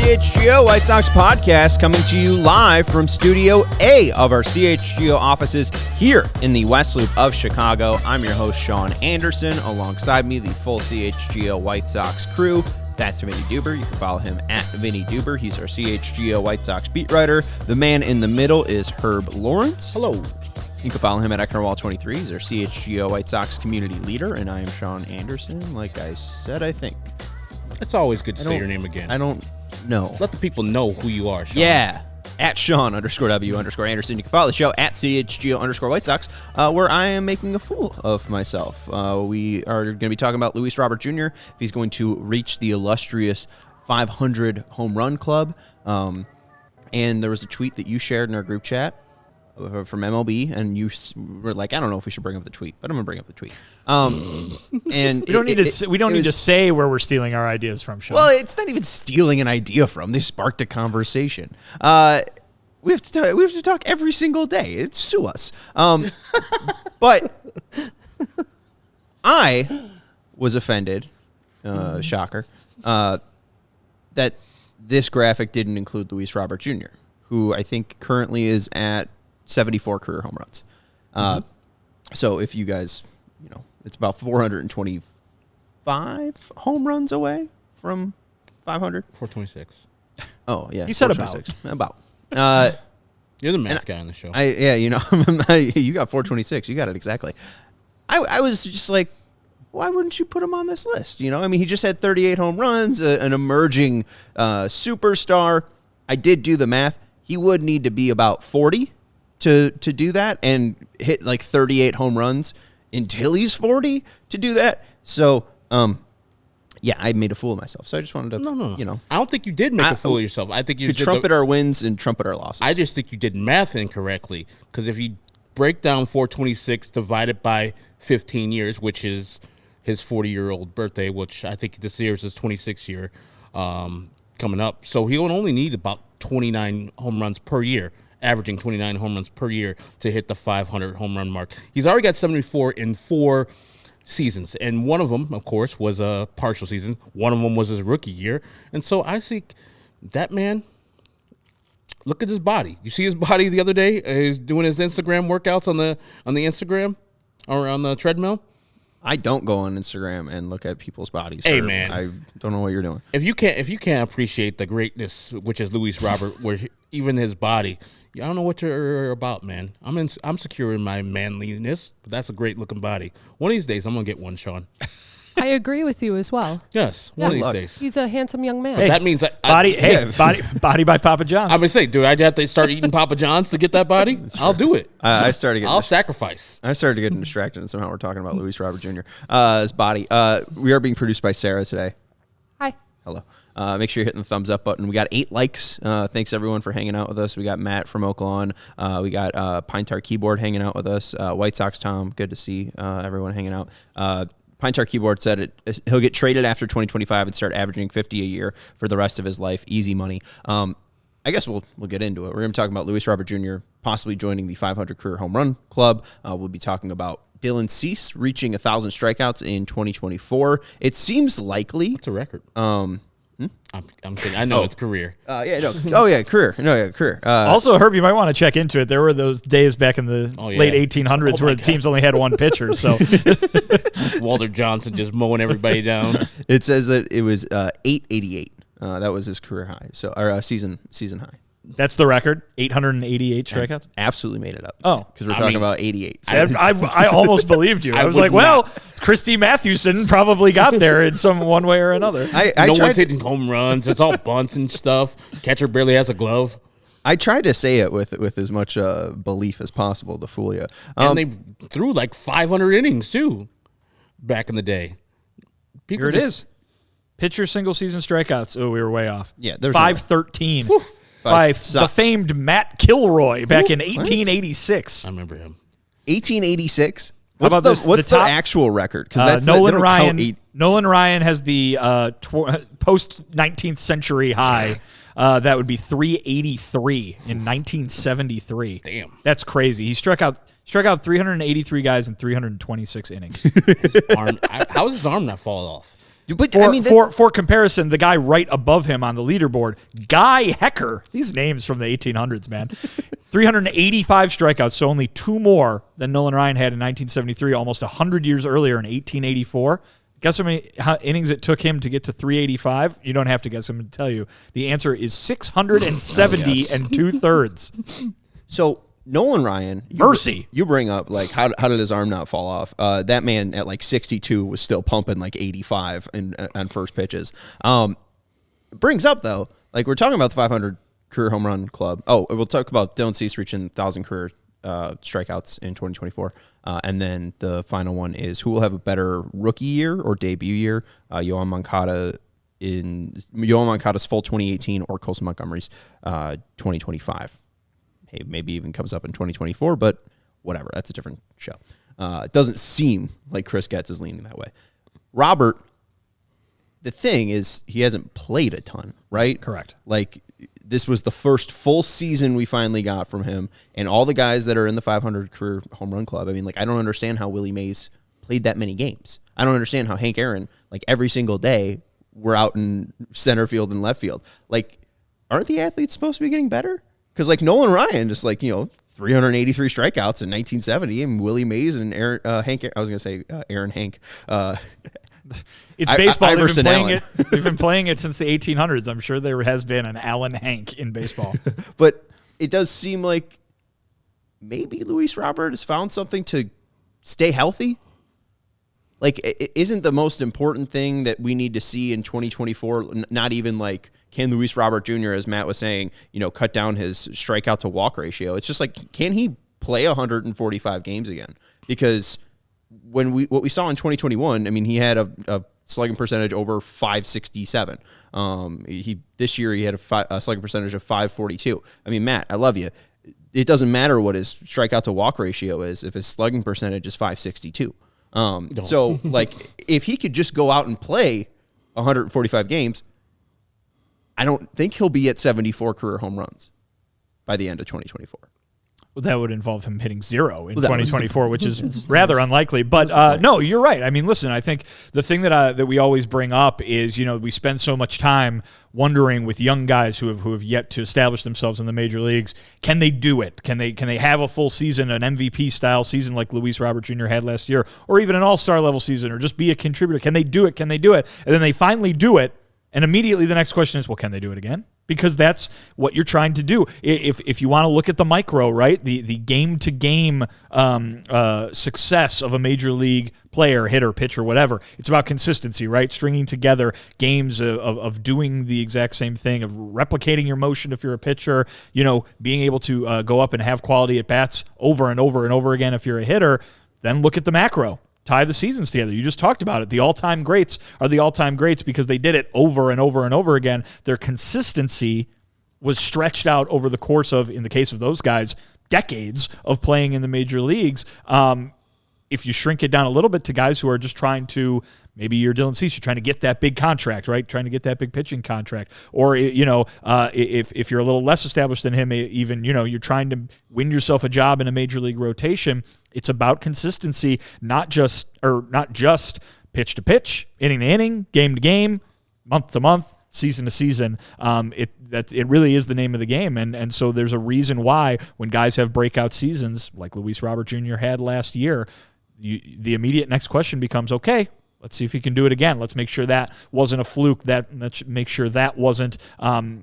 CHGO White Sox podcast coming to you live from Studio A of our CHGO offices here in the West Loop of Chicago. I'm your host, Sean Anderson. Alongside me, the full CHGO White Sox crew. That's Vinnie Duber. You can follow him at Vinnie Duber. He's our CHGO White Sox beat writer. The man in the middle is Herb Lawrence. Hello. You can follow him at Ecknerwall23. He's our CHGO White Sox community leader, and I am Sean Anderson. Like I said, I think. It's always good to say your name again. I don't know. Let the people know who you are, Sean. Yeah. At Sean_W_Anderson. You can follow the show at CHGO_White Sox, where I am making a fool of myself. We are going to be talking about Luis Robert Jr. if he's going to reach the illustrious 500 home run club. And there was a tweet that you shared in our group chat from MLB, and you were like, I don't know if we should bring up the tweet, but I'm going to bring up the tweet. And we don't need to say where we're stealing our ideas from, Sean. Well, it's not even stealing an idea from. They sparked a conversation. We have to talk every single day. It's sue us. But I was offended, shocker, that this graphic didn't include Luis Robert Jr., who I think currently is at 74 career home runs. So if you guys, it's about 425 home runs away from 500. 426. Oh, yeah. He said about. You're the math guy on the show. You got 426. You got it exactly. I was just like, why wouldn't you put him on this list? He just had 38 home runs, an emerging superstar. I did do the math. He would need to be about 40 to do that and hit like 38 home runs until he's 40 to do that. So, I made a fool of myself. So I just wanted to, No. I don't think you did make a fool of yourself. I think you could trumpet our wins and trumpet our losses. I just think you did math incorrectly, because if you break down 426 divided by 15 years, which is his 40-year-old birthday, which I think this year is his 26th year coming up. So he would only need about 29 home runs per year, averaging 29 home runs per year to hit the 500 home run mark. He's already got 74 in 4 seasons, and one of them, of course, was a partial season. One of them was his rookie year. And so I think that man, look at his body. You see his body the other day? He's doing his Instagram workouts on the Instagram or on the treadmill. I don't go on Instagram and look at people's bodies. Hey, man. I don't know what you're doing. If you can't appreciate the greatness, which is Luis Robert, where even his body, I don't know what you're about, man. I'm secure in my manliness, but that's a great looking body. One of these days, I'm gonna get one, Sean. I agree with you as well. Yes, one of these days. He's a handsome young man. But that means body by Papa John's. I'm gonna say, do I have to start eating Papa John's to get that body? I'll do it. I'll sacrifice. I started getting distracted, and somehow we're talking about Luis Robert Jr. His body. We are being produced by Sarah today. Hi. Hello. Make sure you're hitting the thumbs up button. We got 8 likes. Thanks, everyone, for hanging out with us. We got Matt from Oaklawn. We got Pine Tar Keyboard hanging out with us. White Sox Tom, good to see everyone hanging out. Pine Tar Keyboard said he'll get traded after 2025 and start averaging 50 a year for the rest of his life. Easy money. I guess we'll get into it. We're going to be talking about Luis Robert Jr. possibly joining the 500 career home run club. We'll be talking about Dylan Cease reaching 1,000 strikeouts in 2024. It seems likely. That's a record. I'm kidding. I know it's career. Career. Also, Herb, you might want to check into it. There were those days back in the late 1800s where teams only had one pitcher. So Walter Johnson just mowing everybody down. It says that it was 888. That was his career high. So our season high. That's the record, 888 strikeouts? Absolutely made it up. Oh. Because we're talking about 88. So. I almost believed you. I was like, Christy Mathewson probably got there in one way or another. No one's hitting home runs. It's all bunts and stuff. Catcher barely has a glove. I tried to say it with as much belief as possible to fool you. And they threw like 500 innings, too, back in the day. Here it is. Pitcher single-season strikeouts. Oh, we were way off. Yeah, there's 513. By the famed Matt Kilroy back in 1886. I remember him. 1886? What's the actual record? Because Nolan Ryan has the post-19th century high. That would be 383 in 1973. Damn. That's crazy. He struck out 383 guys in 326 innings. How does his arm not fall off? But for comparison, the guy right above him on the leaderboard, Guy Hecker, these names from the 1800s, man, 385 strikeouts, so only 2 more than Nolan Ryan had in 1973, almost 100 years earlier in 1884. Guess how innings it took him to get to 385? You don't have to guess. I'm going to tell you. The answer is 670 and 2/3. So Nolan Ryan, you bring up like how did his arm not fall off? That man at like 62 was still pumping like 85 on first pitches. Brings up though, like we're talking about the 500 career home run club. Oh, we'll talk about Dylan Cease reaching 1,000 career strikeouts in 2024, and then the final one is who will have a better rookie year or debut year? Yoan Moncada's full 2018 or Colson Montgomery's 2025. Hey, maybe even comes up in 2024, but whatever. That's a different show. It doesn't seem like Chris Getz is leaning that way. Robert, the thing is he hasn't played a ton, right? Correct. Like this was the first full season we finally got from him, and all the guys that are in the 500 career home run club. I mean, like I don't understand how Willie Mays played that many games. I don't understand how Hank Aaron, like every single day, we're out in center field and left field. Like, aren't the athletes supposed to be getting better? Because like Nolan Ryan, just like 383 strikeouts in 1970, and Willie Mays and Aaron Hank. I was gonna say Aaron Hank. It's baseball. They've been playing it since the 1800s. I'm sure there has been an Alan Hank in baseball. But it does seem like maybe Luis Robert has found something to stay healthy. Like, isn't the most important thing that we need to see in 2024 not even like can Luis Robert Jr., as Matt was saying, cut down his strikeout to walk ratio? It's just like, can he play 145 games again? Because what we saw in 2021, I mean, he had a slugging percentage over 567. This year he had a slugging percentage of 542. I mean, Matt, I love you. It doesn't matter what his strikeout to walk ratio is if his slugging percentage is 562. So like if he could just go out and play 145 games, I don't think he'll be at 74 career home runs by the end of 2024. Well, that would involve him hitting 0 in 2024, which is rather unlikely. But no, you're right. I mean, listen, I think the thing that we always bring up is, we spend so much time wondering with young guys who have yet to establish themselves in the major leagues, can they do it? Can they have a full season, an MVP style season like Luis Robert Jr. had last year, or even an all-star level season, or just be a contributor? Can they do it? Can they do it? And then they finally do it, and immediately the next question is, well, can they do it again? Because that's what you're trying to do. If you want to look at the micro, right, the game-to-game success of a major league player, hitter, pitcher, whatever, it's about consistency, right? Stringing together games of doing the exact same thing, of replicating your motion if you're a pitcher, being able to go up and have quality at bats over and over and over again if you're a hitter. Then look at the macro. Tie the seasons together. You just talked about it. The all-time greats are the all-time greats because they did it over and over and over again. Their consistency was stretched out over the course of, in the case of those guys, decades of playing in the major leagues. If you shrink it down a little bit to guys who are just trying to, maybe you're Dylan Cease, you're trying to get that big contract, right? Trying to get that big pitching contract. Or, if you're a little less established than him, even, you're trying to win yourself a job in a major league rotation. It's about consistency, not just pitch to pitch, inning to inning, game to game, month to month, season to season. It really is the name of the game. And so there's a reason why when guys have breakout seasons like Luis Robert Jr. had last year, the immediate next question becomes, okay, let's see if he can do it again. Let's make sure that wasn't a fluke. Let's make sure that wasn't,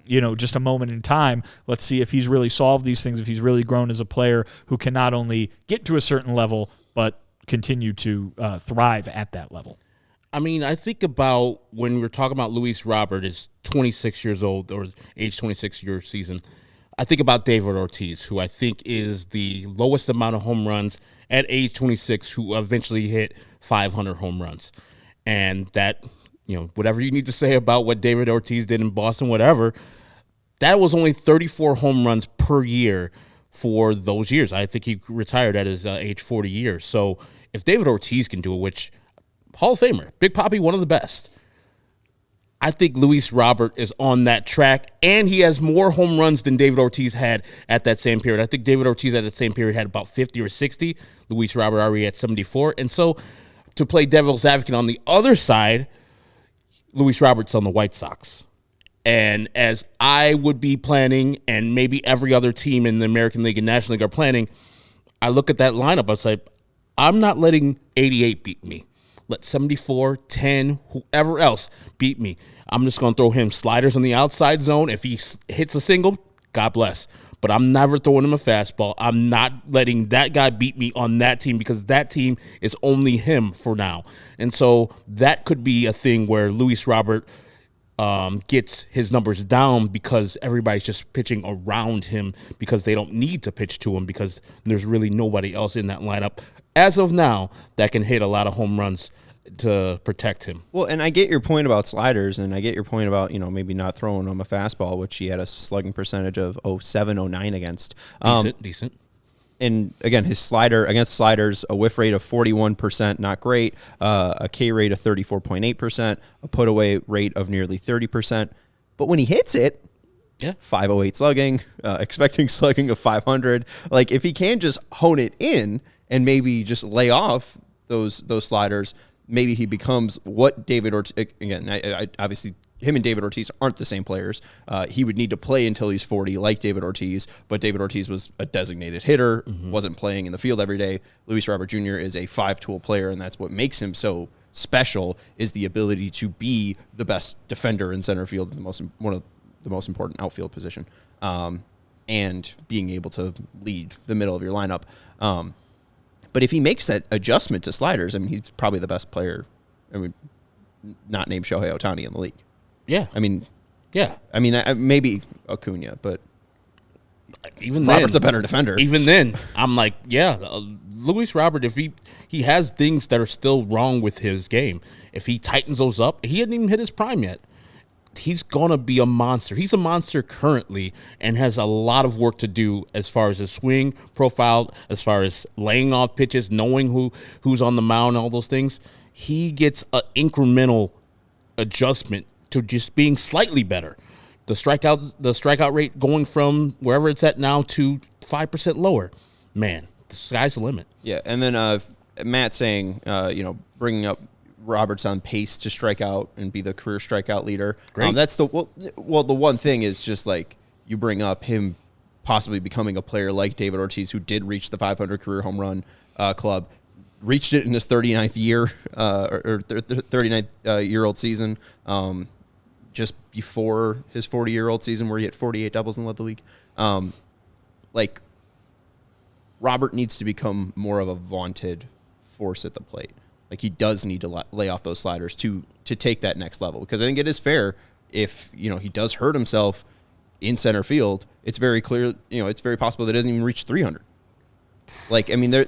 just a moment in time. Let's see if he's really solved these things, if he's really grown as a player who can not only get to a certain level, but continue to thrive at that level. I mean, I think about when we're talking about Luis Robert is 26 years old, or age 26 year season. I think about David Ortiz, who I think is the lowest amount of home runs at age 26, who eventually hit 500 home runs. And that, whatever you need to say about what David Ortiz did in Boston, whatever, that was only 34 home runs per year for those years. I think he retired at his age 40 years. So if David Ortiz can do it, which Hall of Famer, Big Papi, one of the best, I think Luis Robert is on that track, and he has more home runs than David Ortiz had at that same period. I think David Ortiz at that same period had about 50 or 60. Luis Robert already at 74. And so to play devil's advocate on the other side, Luis Roberts on the White Sox. And as I would be planning, and maybe every other team in the American League and National League are planning, I look at that lineup, I say, I'm not letting 88 beat me. Let 74, 10, whoever else beat me. I'm just going to throw him sliders on the outside zone. If he hits a single, God bless. But I'm never throwing him a fastball. I'm not letting that guy beat me on that team because that team is only him for now. And so that could be a thing where Luis Robert gets his numbers down because everybody's just pitching around him because they don't need to pitch to him because there's really nobody else in that lineup as of now that can hit a lot of home runs to protect him. Well, and I get your point about sliders, and I get your point about, maybe not throwing him a fastball, which he had a slugging percentage of 07-09 against. Decent. And again, his slider against sliders, a whiff rate of 41%, not great. A K rate of 34.8%, a put away rate of nearly 30%. But when he hits it, 508 slugging, expecting slugging of 500. Like if he can just hone it in and maybe just lay off those sliders, maybe he becomes what David Ortiz. Again, I obviously. Him and David Ortiz aren't the same players. He would need to play until he's 40 like David Ortiz, but David Ortiz was a designated hitter, wasn't playing in the field every day. Luis Robert Jr. is a five-tool player, and that's what makes him so special is the ability to be the best defender in center field, one of the most important outfield position, and being able to lead the middle of your lineup. But if he makes that adjustment to sliders, I mean, he's probably the best player, not named Shohei Ohtani in the league. Yeah. Maybe Acuna, but even Robert's a better defender. Even then, I'm like, Luis Robert, if he has things that are still wrong with his game, if he tightens those up, he hasn't even hit his prime yet. He's going to be a monster. He's a monster currently and has a lot of work to do as far as his swing profile, as far as laying off pitches, knowing who's on the mound, all those things. He gets an incremental adjustment to just being slightly better. The strikeout rate going from wherever it's at now to 5% lower. Man, the sky's the limit. Yeah, and then Matt saying, bringing up Roberts on pace to strike out and be the career strikeout leader. Great. That's the one thing is just like you bring up him possibly becoming a player like David Ortiz, who did reach the 500 career home run club, reached it in his 39th year or 39-year-old season. Just before his 40-year-old season where he hit 48 doubles and led the league. Robert needs to become more of a vaunted force at the plate. Like he does need to lay off those sliders to take that next level, because I think it is fair if, he does hurt himself in center field, it's very clear, it's very possible that he doesn't even reach 300.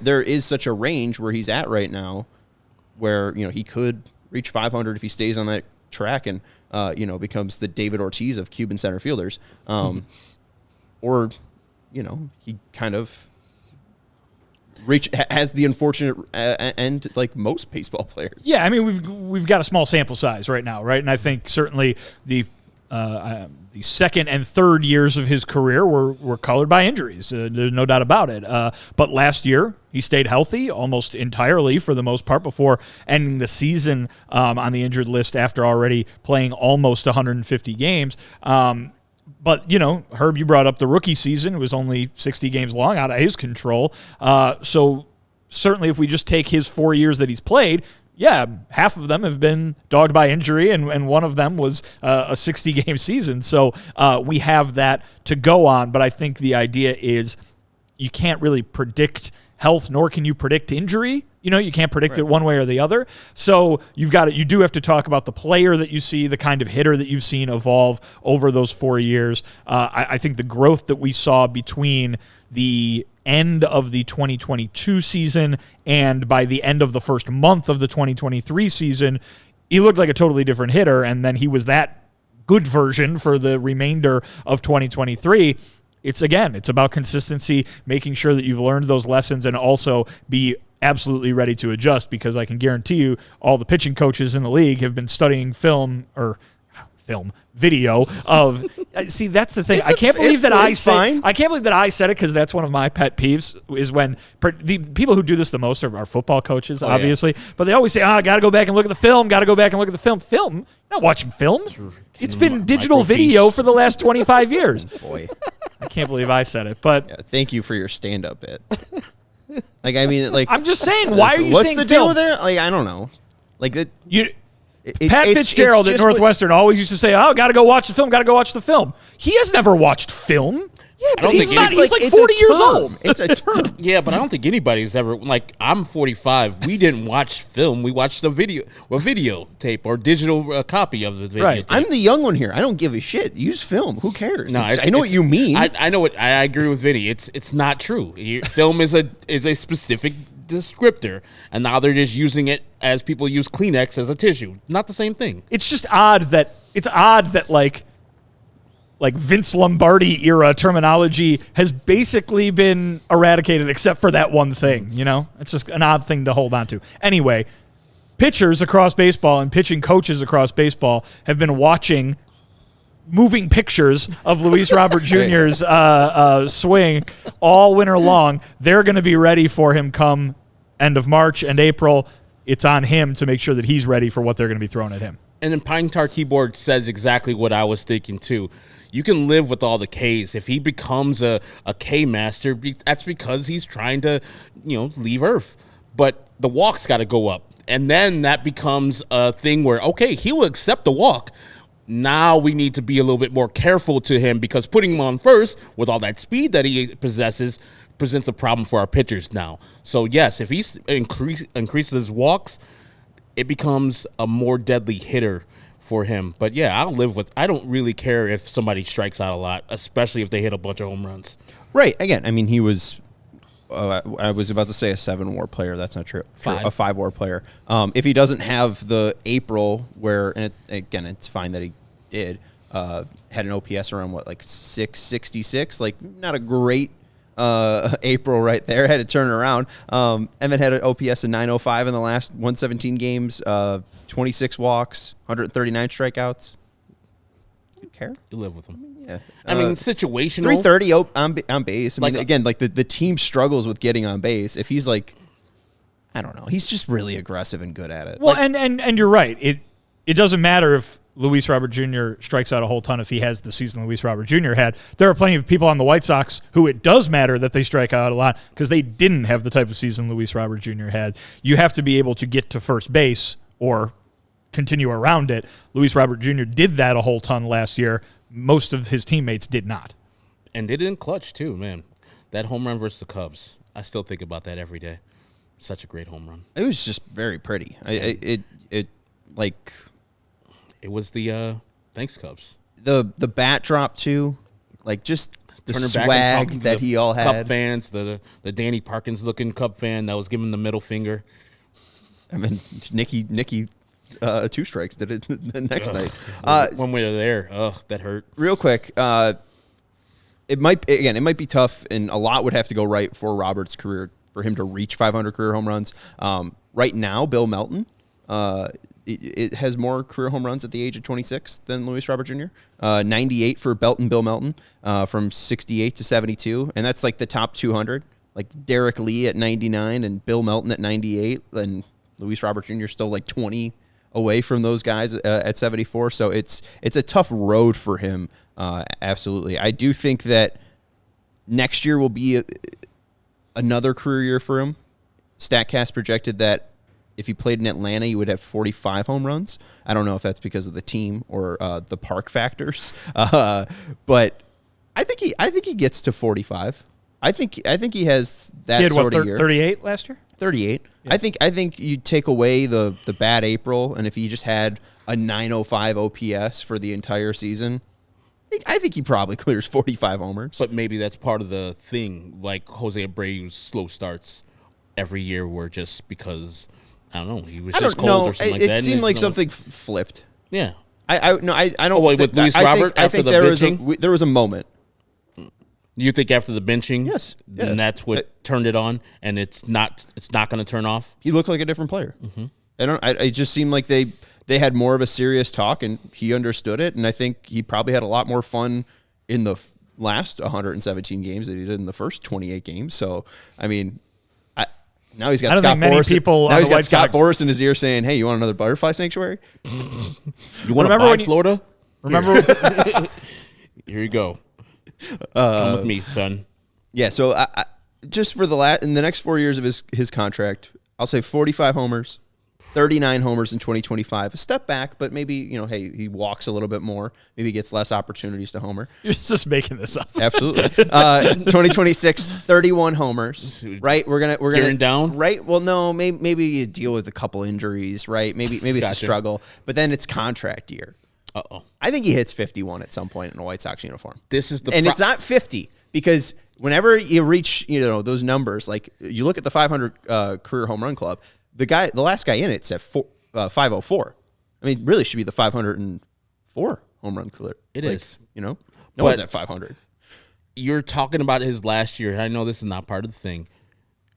There is such a range where he's at right now where, he could reach 500 if he stays on that track and, becomes the David Ortiz of Cuban center fielders. Or, he kind of has the unfortunate end like most baseball players. Yeah, I mean, we've got a small sample size right now, right? And I think certainly the second and third years of his career were colored by injuries. There's no doubt about it. But last year, he stayed healthy almost entirely for the most part before ending the season on the injured list after already playing almost 150 games. But, Herb, you brought up the rookie season. It was only 60 games long, out of his control. So certainly if we just take his 4 years that he's played, half of them have been dogged by injury, and one of them was a 60-game season. So we have that to go on, but I think the idea is you can't really predict health, nor can you predict injury. You can't predict it one way or the other. So you do have to talk about the player that you see, the kind of hitter that you've seen evolve over those 4 years. I think the growth that we saw between the end of the 2022 season and by the end of the first month of the 2023 season, he looked like a totally different hitter, and then he was that good version for the remainder of 2023. It's about consistency, making sure that you've learned those lessons and also be absolutely ready to adjust, because I can guarantee you all the pitching coaches in the league have been studying film or video of. See, that's the thing. It's I can't believe that I it's say. fine. I can't believe that I said it because that's one of my pet peeves. Is when the people who do this the most are football coaches, obviously. But they always say, "Oh, I got to go back and look at the film. Got to go back and look at the film." Film? You're not watching film. It's been digital video for the last 25 years. Boy, I can't believe I said it, but yeah, thank you for your stand-up bit. Like, I mean, like, I'm just saying. Why are you what's saying the film? deal there? Like, I don't know. Like, Pat Pat Fitzgerald at Northwestern always used to say, "Oh, got to go watch the film. Got to go watch the film." He has never watched film. Yeah, I don't think he's it's like 40 years old. It's a term. Yeah, but I don't think anybody's ever like. I'm 45. We didn't watch film. We watched the video tape or digital copy of the video. Right. Tape. I'm the young one here. I don't give a shit. Use film. Who cares? No, I know what you mean. I know what I agree with Vinny. It's not true. Film is a specific descriptor, and now they're just using it as people use Kleenex as a tissue. Not the same thing. It's just odd that like Vince Lombardi era terminology has basically been eradicated except for that one thing, you know? It's just an odd thing to hold on to. Anyway, pitchers across baseball and pitching coaches across baseball have been watching moving pictures of Luis Robert Jr.'s swing all winter long. They're going to be ready for him come end of March and April. It's on him to make sure that he's ready for what they're going to be throwing at him. And then Pine Tar Keyboard says exactly what I was thinking too. You can live with all the Ks. If he becomes a K master, that's because he's trying to, leave Earth. But the walk's got to go up. And then that becomes a thing where, okay, he will accept the walk. Now we need to be a little bit more careful to him because putting him on first with all that speed that he possesses presents a problem for our pitchers now. So, yes, if he increases his walks, it becomes a more deadly hitter for him. But, yeah, I don't really care if somebody strikes out a lot, especially if they hit a bunch of home runs. Right. Again, I mean, he was I was about to say a 7-WAR player. That's not true. Five. A 5-WAR player. If he doesn't have the April where, and again, it's fine that he did, had an OPS around, 666? Like, not a great April right there. Had to turn it around. And then had an OPS of 905 in the last 117 games, 26 walks, 139 strikeouts. You care? You live with him. Yeah. I mean, situational. 330 on base. I mean, Like, again, the team struggles with getting on base. If he's like, I don't know, he's just really aggressive and good at it. Well, and you're right. It doesn't matter if Luis Robert Jr. strikes out a whole ton if he has the season Luis Robert Jr. had. There are plenty of people on the White Sox who it does matter that they strike out a lot because they didn't have the type of season Luis Robert Jr. had. You have to be able to get to first base or continue around it. Luis Robert Jr. did that a whole ton last year. Most of his teammates did not. And they didn't clutch, too, man. That home run versus the Cubs, I still think about that every day. Such a great home run. It was just very pretty. It was the thanks Cubs. The bat drop too, like just the Turning swag back and talking to that the he all had. Cub fans, the Danny Parkins looking Cub fan that was giving the middle finger. I mean, Nicky 2 strikes did it the next night. One way or there, that hurt. Real quick, it might be tough, and a lot would have to go right for Robert's career for him to reach 500 career home runs. Right now, Bill Melton, it has more career home runs at the age of 26 than Luis Robert Jr. 98 for Bill Melton from 68 to 72, and that's like the top 200. Like Derek Lee at 99 and Bill Melton at 98, and Luis Robert Jr. still like 20 away from those guys at 74. So it's a tough road for him. Absolutely. I do think that next year will be another career year for him. StatCast projected that if he played in Atlanta, he would have 45 home runs. I don't know if that's because of the team or the park factors, but I think he gets to 45. I think he has that sort of year. 38 last year? 38. Yeah. I think you take away the bad April, and if he just had a 905 OPS for the entire season, I think he probably clears 45 homers. But maybe that's part of the thing, like Jose Abreu's slow starts every year were just because, I don't know, he was just cold or something like that. It seemed like something flipped. Yeah. I don't. With Luis Robert after the benching? There was a moment. You think after the benching? Yes. Yeah. And that's what turned it on, and it's not going to turn off? He looked like a different player. Mm-hmm. It just seemed like they they had more of a serious talk, and he understood it. And I think he probably had a lot more fun in the last 117 games than he did in the first 28 games. So, I mean, now he's got Scott Boras. Now he's got Scott Boras in his ear saying, "Hey, you want another butterfly sanctuary? You want to buy Florida? Remember? Here you go. Come with me, son." Yeah. So just for in the next 4 years of his contract, I'll say 45 homers, 39 homers in 2025. A step back, but maybe, hey, he walks a little bit more. Maybe he gets less opportunities to homer. You're just making this up. Absolutely. 2026, 31 homers. Right? We're gonna Tearing down. Right? Well, no. Maybe you deal with a couple injuries. Right? Maybe it's a struggle. But then it's contract year. I think he hits 51 at some point in a White Sox uniform. It's not 50 because whenever you reach those numbers, like you look at the 500 career home run club. The last guy in it's at 504. I mean, really should be the 504 home run clear. It is. No one's at 500. You're talking about his last year. I know this is not part of the thing.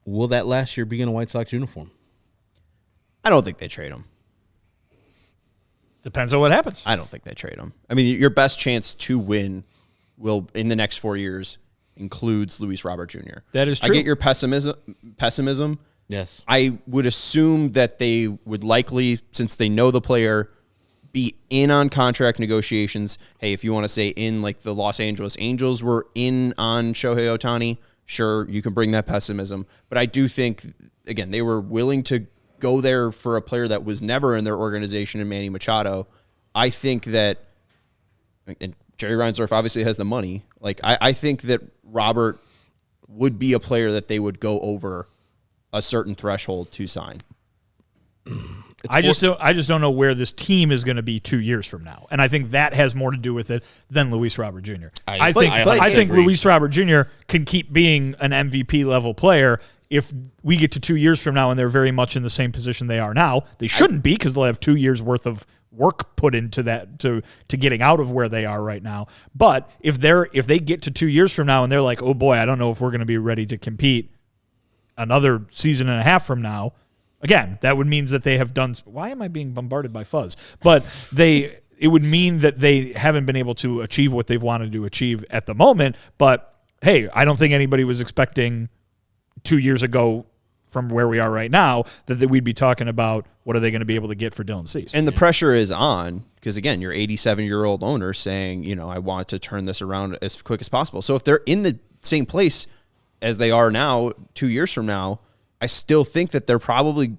Will that last year be in a White Sox uniform? I don't think they trade him. Depends on what happens. I don't think they trade him. I mean, your best chance to win will in the next 4 years includes Luis Robert Jr. That is true. I get your pessimism. Yes. I would assume that they would likely, since they know the player, be in on contract negotiations. Hey, if you want to say in like the Los Angeles Angels were in on Shohei Ohtani, sure, you can bring that pessimism. But I do think, again, they were willing to go there for a player that was never in their organization in Manny Machado. I think that, and Jerry Reinsdorf obviously has the money. Like I think that Robert would be a player that they would go over a certain threshold to sign. I just don't know where this team is going to be 2 years from now, and I think that has more to do with it than Luis Robert Jr. I think Luis Robert Jr. can keep being an MVP level player. If we get to 2 years from now and they're very much in the same position they are now, they shouldn't be because they'll have 2 years worth of work put into that to getting out of where they are right now. But if they get to 2 years from now and they're like, oh boy, I don't know if we're going to be ready to compete another season and a half from now, again, that would mean that they have done. Why am I being bombarded by fuzz? But it would mean that they haven't been able to achieve what they've wanted to achieve at the moment. But hey, I don't think anybody was expecting 2 years ago from where we are right now that we'd be talking about what are they going to be able to get for Dylan Cease. And the pressure is on because, again, you're 87-year-old owner saying, I want to turn this around as quick as possible. So if they're in the same place as they are now 2 years from now, I still think that they're probably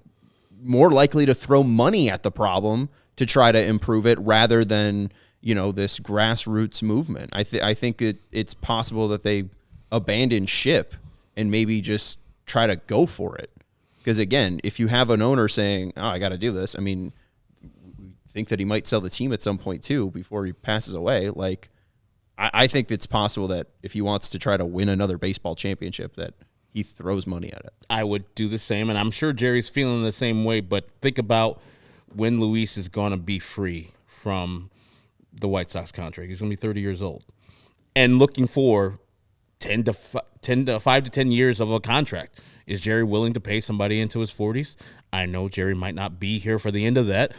more likely to throw money at the problem to try to improve it rather than, this grassroots movement. I think it's possible that they abandon ship and maybe just try to go for it. Because, again, if you have an owner saying, I got to do this, I mean, we think that he might sell the team at some point, too, before he passes away. Like, I think it's possible that if he wants to try to win another baseball championship, that he throws money at it. I would do the same, and I'm sure Jerry's feeling the same way, but think about when Luis is going to be free from the White Sox contract. He's going to be 30 years old and looking for 5 to 10 years of a contract. Is Jerry willing to pay somebody into his 40s? I know Jerry might not be here for the end of that,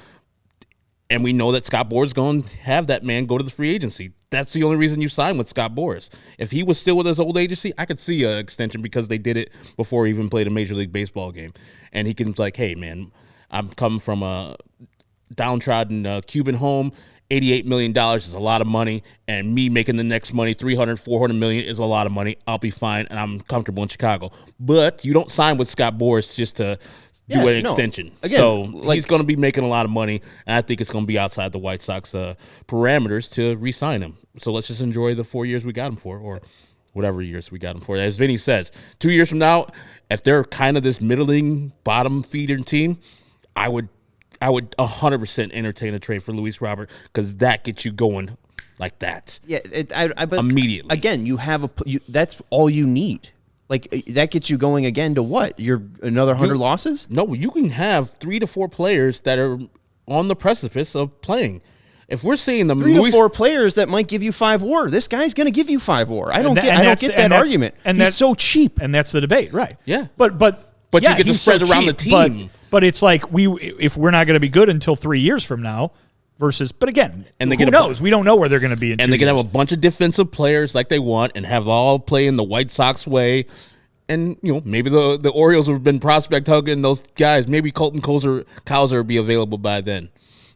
and we know that Scott Boras is going to have that man go to the free agency. That's the only reason you sign with Scott Boras. If he was still with his old agency, I could see an extension because they did it before he even played a Major League Baseball game. And he can be like, hey, man, I'm coming from a downtrodden Cuban home. $88 million is a lot of money, and me making the next money, $300, $400 million is a lot of money. I'll be fine, and I'm comfortable in Chicago. But you don't sign with Scott Boras just to do an extension. Again, so he's going to be making a lot of money, and I think it's going to be outside the White Sox parameters to re-sign him. So let's just enjoy the 4 years we got him for, or whatever years we got him for. As Vinny says, 2 years from now, if they're kind of this middling, bottom-feeder team, I would 100% entertain a trade for Luis Robert because that gets you going like that. Yeah, but immediately. Again, you have that's all you need. Like, that gets you going again to what? You're another 100 losses? No, you can have 3 to 4 players that are on the precipice of playing. If we're seeing them, 3 to 4 players that might give you 5 WAR. This guy's going to give you 5 WAR. I don't get that argument. And he's so cheap. And that's the debate, right? Yeah. But you get to spread around the team. But it's like if we're not going to be good until 3 years from now. But again, and who knows? We don't know where they're going to be in 2 years. And they can have a bunch of defensive players like they want and have all play in the White Sox way. And, maybe the Orioles have been prospect hugging those guys. Maybe Colton Cowser will be available by then.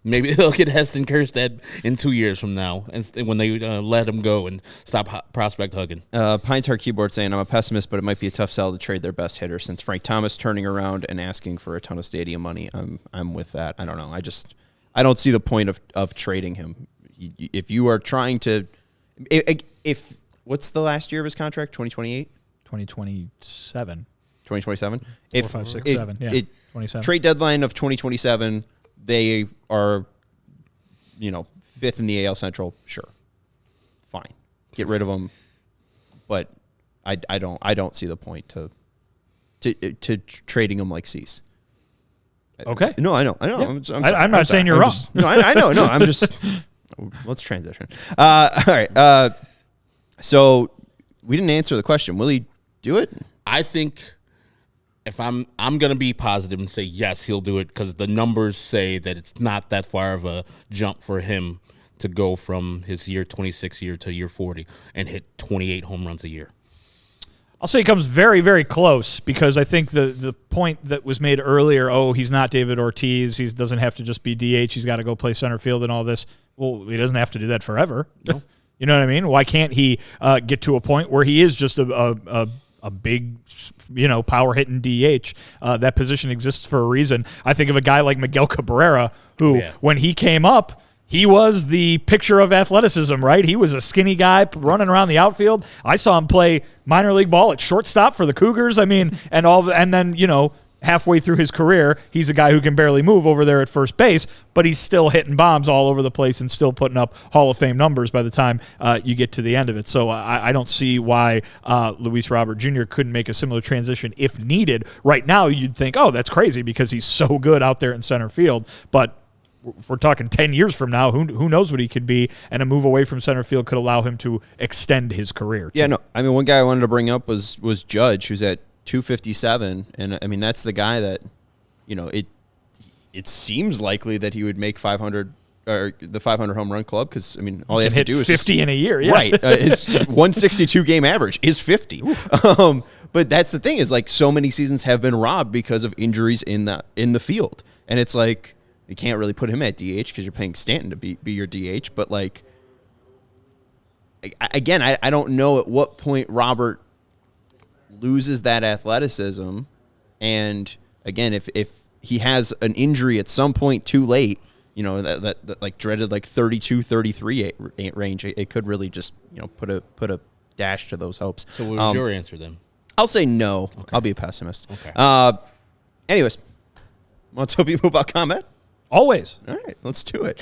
Maybe they'll get Heston Kjerstad in 2 years from now and when they let him go and stop prospect hugging. Pine Tar Keyboard saying, I'm a pessimist, but it might be a tough sell to trade their best hitter since Frank Thomas turning around and asking for a ton of stadium money. I'm with that. I don't know. I don't see the point of trading him. If you are trying to, if what's the last year of his contract? 2028? 2027. 2027? 4, 5, 6, 7. Yeah, 27. Trade deadline of 2027, they are, fifth in the AL Central. Sure. Fine. Get rid of them. But I don't see the point to trading them like Cease. Okay. No, I know. Yeah. I'm not saying you're wrong. I know. No, I'm just. Let's transition. All right. So we didn't answer the question. Will he do it? I think if I'm going to be positive and say yes, he'll do it because the numbers say that it's not that far of a jump for him to go from his year 26 year to year 40 and hit 28 home runs a year. I'll say he comes very, very close because I think the point that was made earlier, he's not David Ortiz, he doesn't have to just be DH, he's got to go play center field and all this. Well, he doesn't have to do that forever. No. You know what I mean? Why can't he get to a point where he is just a big, power-hitting DH? That position exists for a reason. I think of a guy like Miguel Cabrera who, when he came up, he was the picture of athleticism, right? He was a skinny guy running around the outfield. I saw him play minor league ball at shortstop for the Cougars. I mean, and then, halfway through his career, he's a guy who can barely move over there at first base, but he's still hitting bombs all over the place and still putting up Hall of Fame numbers by the time you get to the end of it. So I don't see why Luis Robert Jr. couldn't make a similar transition if needed. Right now, you'd think, that's crazy because he's so good out there in center field, but if we're talking 10 years from now, who knows what he could be, and a move away from center field could allow him to extend his career. Yeah, no. I mean, one guy I wanted to bring up was Judge, who's at 257, and I mean that's the guy that, it seems likely that he would make 500 or the 500 home run club because I mean all he has to do is 50 in a year, yeah. Right. His 162 game average is 50. But that's the thing is like so many seasons have been robbed because of injuries in the field, and it's like. You can't really put him at DH because you're paying Stanton to be your DH. But, like, again, I don't know at what point Robert loses that athleticism. And, again, if he has an injury at some point too late, that like dreaded like 32, 33 range, it could really just, put a dash to those hopes. So what was your answer then? I'll say no. Okay. I'll be a pessimist. Okay. Anyways, want to tell people about ComEd? Always. All right, let's do it.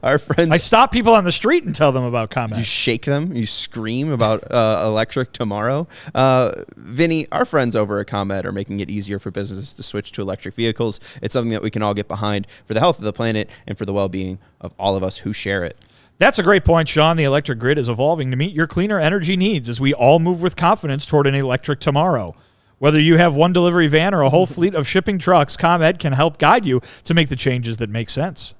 Our friends. I stop people on the street and tell them about ComEd. You shake them. You scream about electric tomorrow. Vinny, our friends over at ComEd are making it easier for businesses to switch to electric vehicles. It's something that we can all get behind for the health of the planet and for the well-being of all of us who share it. That's a great point, Sean. The electric grid is evolving to meet your cleaner energy needs as we all move with confidence toward an electric tomorrow. Whether you have one delivery van or a whole fleet of shipping trucks, ComEd can help guide you to make the changes that make sense.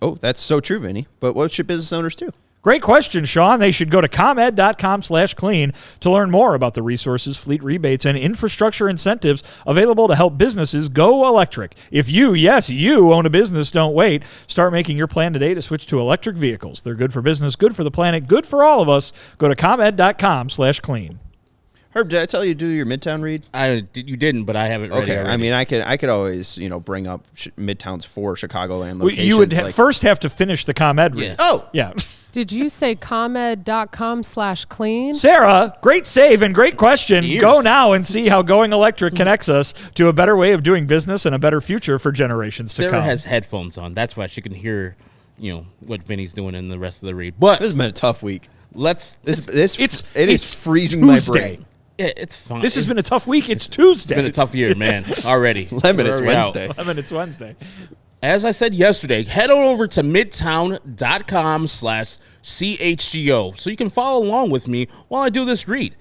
Oh, that's so true, Vinny. But what should business owners do? Great question, Sean. They should go to ComEd.com/clean to learn more about the resources, fleet rebates, and infrastructure incentives available to help businesses go electric. If you own a business, don't wait. Start making your plan today to switch to electric vehicles. They're good for business, good for the planet, good for all of us. Go to ComEd.com/clean. Herb, did I tell you to do your Midtown read? You didn't, but I have it ready. Okay, already. I mean, I could always bring up Midtown's 4 Chicagoland locations. You would first have to finish the ComEd read. Yes. Oh, yeah. Did you say ComEd.com/clean? Sarah, great save and great question. Ears. Go now and see how going electric connects us to a better way of doing business and a better future for generations to come. Sarah has headphones on. That's why she can hear, what Vinny's doing in the rest of the read. But this has been a tough week. It's freezing Tuesday. my brain. Yeah, it's fine. This has been a tough week. It's Tuesday. It's been a tough year, man. Already. Lemon, it's Wednesday. It's Wednesday. As I said yesterday, head on over to midtown.com/CHGO so you can follow along with me while I do this read.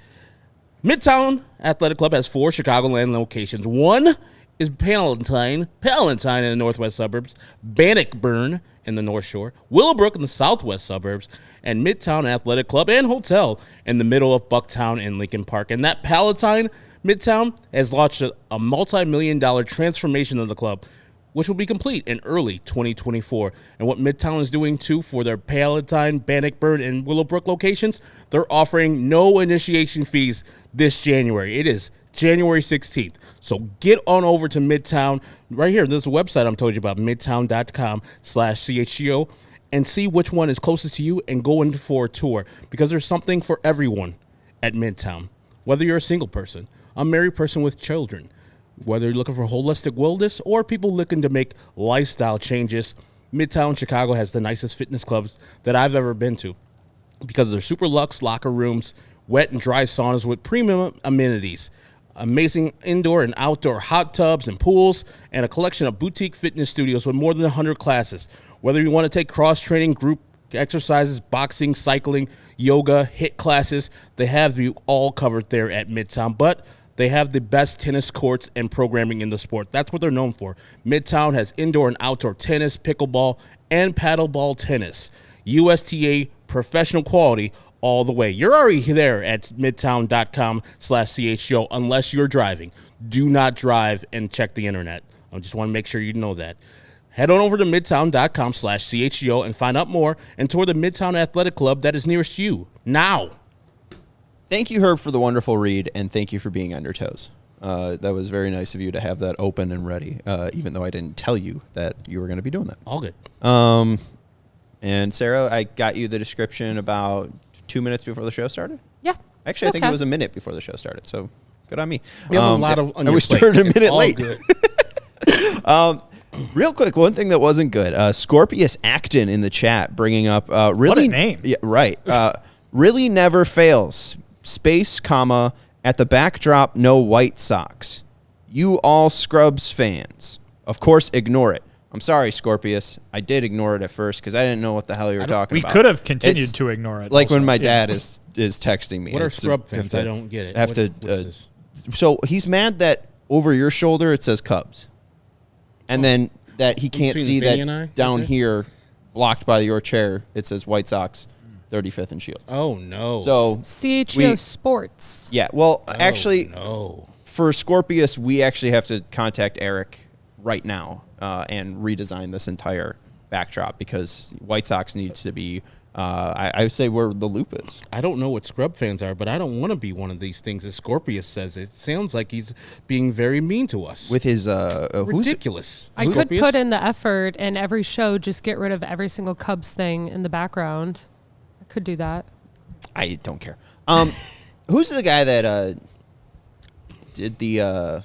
Midtown Athletic Club has 4 Chicagoland locations, one is Palatine in the northwest suburbs, Bannockburn in the North Shore, Willowbrook in the southwest suburbs, and Midtown Athletic Club and Hotel in the middle of Bucktown and Lincoln Park. And that Palatine Midtown has launched a multi-million-dollar transformation of the club, which will be complete in early 2024. And what Midtown is doing, too, for their Palatine, Bannockburn, and Willowbrook locations, they're offering no initiation fees this January. It is January 16th. So get on over to Midtown. Right here, there's a website I'm told you about, midtown.com/CHGO, and see which one is closest to you and go in for a tour, because there's something for everyone at Midtown. Whether you're a single person, a married person with children, whether you're looking for holistic wellness or people looking to make lifestyle changes, Midtown Chicago has the nicest fitness clubs that I've ever been to, because of their super luxe locker rooms, wet and dry saunas with premium amenities, amazing indoor and outdoor hot tubs and pools, and a collection of boutique fitness studios with more than 100 classes. Whether you want to take cross-training, group exercises, boxing, cycling, yoga, HIIT classes, they have you all covered there at Midtown. But they have the best tennis courts and programming in the sport. That's what they're known for. Midtown has indoor and outdoor tennis, pickleball, and paddleball tennis. USTA professional quality all the way. You're already there at midtown.com/CHGO unless you're driving. Do not drive and check the internet. I just want to make sure you know that. Head on over to midtown.com/CHGO and find out more and tour the Midtown Athletic Club that is nearest you now. Thank you, Herb, for the wonderful read, and thank you for being on your toes. That was very nice of you to have that open and ready, even though I didn't tell you that you were going to be doing that. All good. And Sarah, I got you the description about 2 minutes before the show started. Yeah. Actually, I think it was a minute before the show started, so good on me. We have a lot of on your we started plate. a minute All late. Good. Real quick, one thing that wasn't good. Scorpius Acton in the chat bringing up really What a name. Yeah, right. Really never fails. Space, comma, at the backdrop, no White Sox. You all Scrubs fans, of course, ignore it. I'm sorry, Scorpius. I did ignore it at first because I didn't know what the hell you were talking We about. could have continued It's to ignore it. like also. when my Yeah. dad is texting me. What are It's- scrub fans? have to- I don't get it. Have to. So he's mad that over your shoulder it says Cubs, and then that he can't Between see Vinnie that and I, down okay. here, blocked by your chair, it says White Sox, 35th and Shields. Oh, no. So CHGO we- Sports. yeah, well, actually, No. for Scorpius, we actually have to contact Eric right now and redesign this entire backdrop because White Sox needs to be. I would say where the loop is. I don't know what scrub fans are, but I don't want to be one of these things. As Scorpius says, it sounds like he's being very mean to us. With his who's ridiculous. I could Scorpius? put in the effort and every show just get rid of every single Cubs thing in the background. I could do that. I don't care. Who's the guy that did the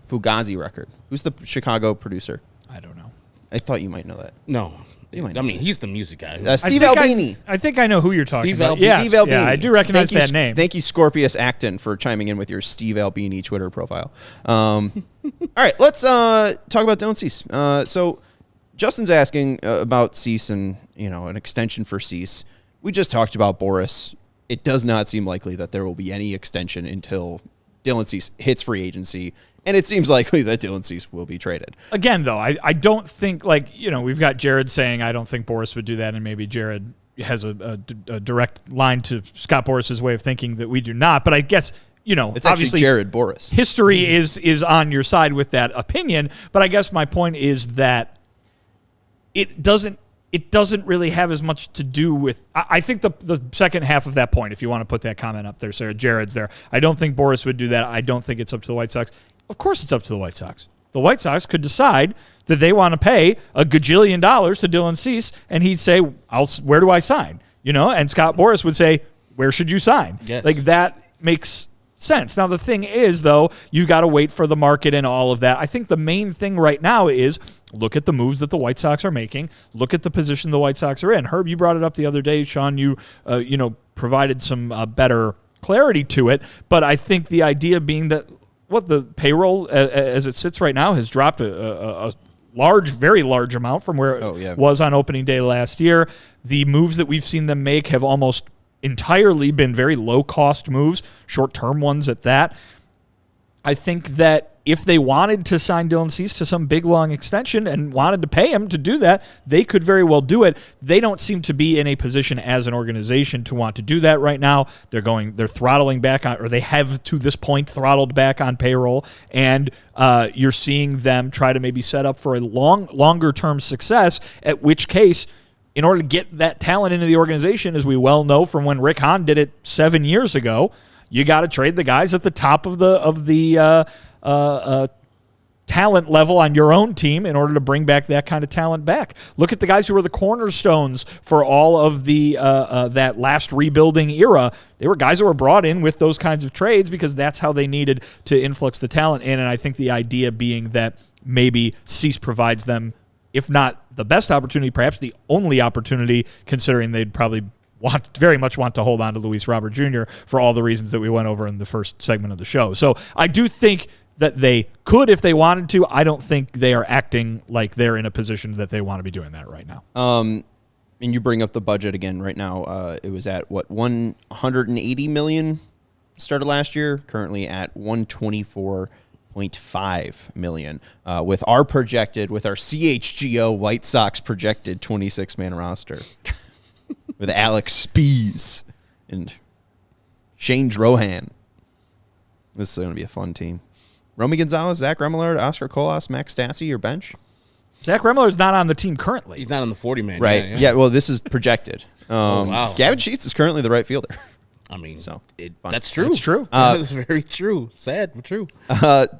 Fugazi record? Who's the Chicago producer? I don't know. I thought you might know that. No. You might I know mean, he's the music guy. Steve I think Albini. I think I know who you're talking Steve about. Albini. Yes, Steve Albini. yeah, I do recognize Thank you, that name. Thank you, Scorpius Acton, for chiming in with your Steve Albini Twitter profile. All right, let's talk about Dylan Cease. So Justin's asking about Cease and an extension for Cease. We just talked about Boris. It does not seem likely that there will be any extension until Dylan Cease hits free agency, and it seems likely that Dylan Cease will be traded. Again, though, I don't think, we've got Jared saying I don't think Boris would do that, and maybe Jared has a direct line to Scott Boris's way of thinking that we do not. But I guess, It's obviously actually Jared Boris. history is on your side with that opinion. But I guess my point is that it doesn't really have as much to do with. I think the second half of that point, if you want to put that comment up there, Sarah, Jared's there. I don't think Boris would do that. I don't think it's up to the White Sox. Of course it's up to the White Sox. The White Sox could decide that they want to pay $1 gajillion to Dylan Cease, and he'd say, where do I sign? And Scott Boris would say, where should you sign? Yes. Like, that makes sense. Now, the thing is, though, you've got to wait for the market and all of that. I think the main thing right now is look at the moves that the White Sox are making. Look at the position the White Sox are in. Herb, you brought it up the other day. Sean, you provided some better clarity to it. But I think the idea being that the payroll as it sits right now has dropped a very large amount from where it was on opening day last year. The moves that we've seen them make have almost entirely been very low-cost moves, short-term ones at that. I think that if they wanted to sign Dylan Cease to some big, long extension and wanted to pay him to do that, they could very well do it. They don't seem to be in a position as an organization to want to do that right now. They're throttling back on, or they have to this point throttled back on payroll, and you're seeing them try to maybe set up for a longer-term success, at which case, in order to get that talent into the organization, as we well know from when Rick Hahn did it 7 years ago, you got to trade the guys at the top of the talent level on your own team in order to bring back that kind of talent back. Look at the guys who were the cornerstones for all of the that last rebuilding era. They were guys that were brought in with those kinds of trades because that's how they needed to influx the talent in. And I think the idea being that maybe Cease provides them, if not the best opportunity, perhaps the only opportunity, considering they'd probably very much want to hold on to Luis Robert Jr. for all the reasons that we went over in the first segment of the show. So I do think that they could if they wanted to. I don't think they are acting like they're in a position that they want to be doing that right now. And you bring up the budget again right now. It was at, what, $180 million started last year, currently at $124.5 million. With our CHGO White Sox projected 26-man roster. With Alex Spees and Shane Drohan. This is going to be a fun team. Romy Gonzalez, Zach Remillard, Oscar Colas, Max Stassi, your bench. Zach Remillard's not on the team currently. He's not on the 40-man. Right. Yeah, well, this is projected. Wow. Gavin Sheets is currently the right fielder. I mean, so that's true. That's true. That's very true. Sad, but true.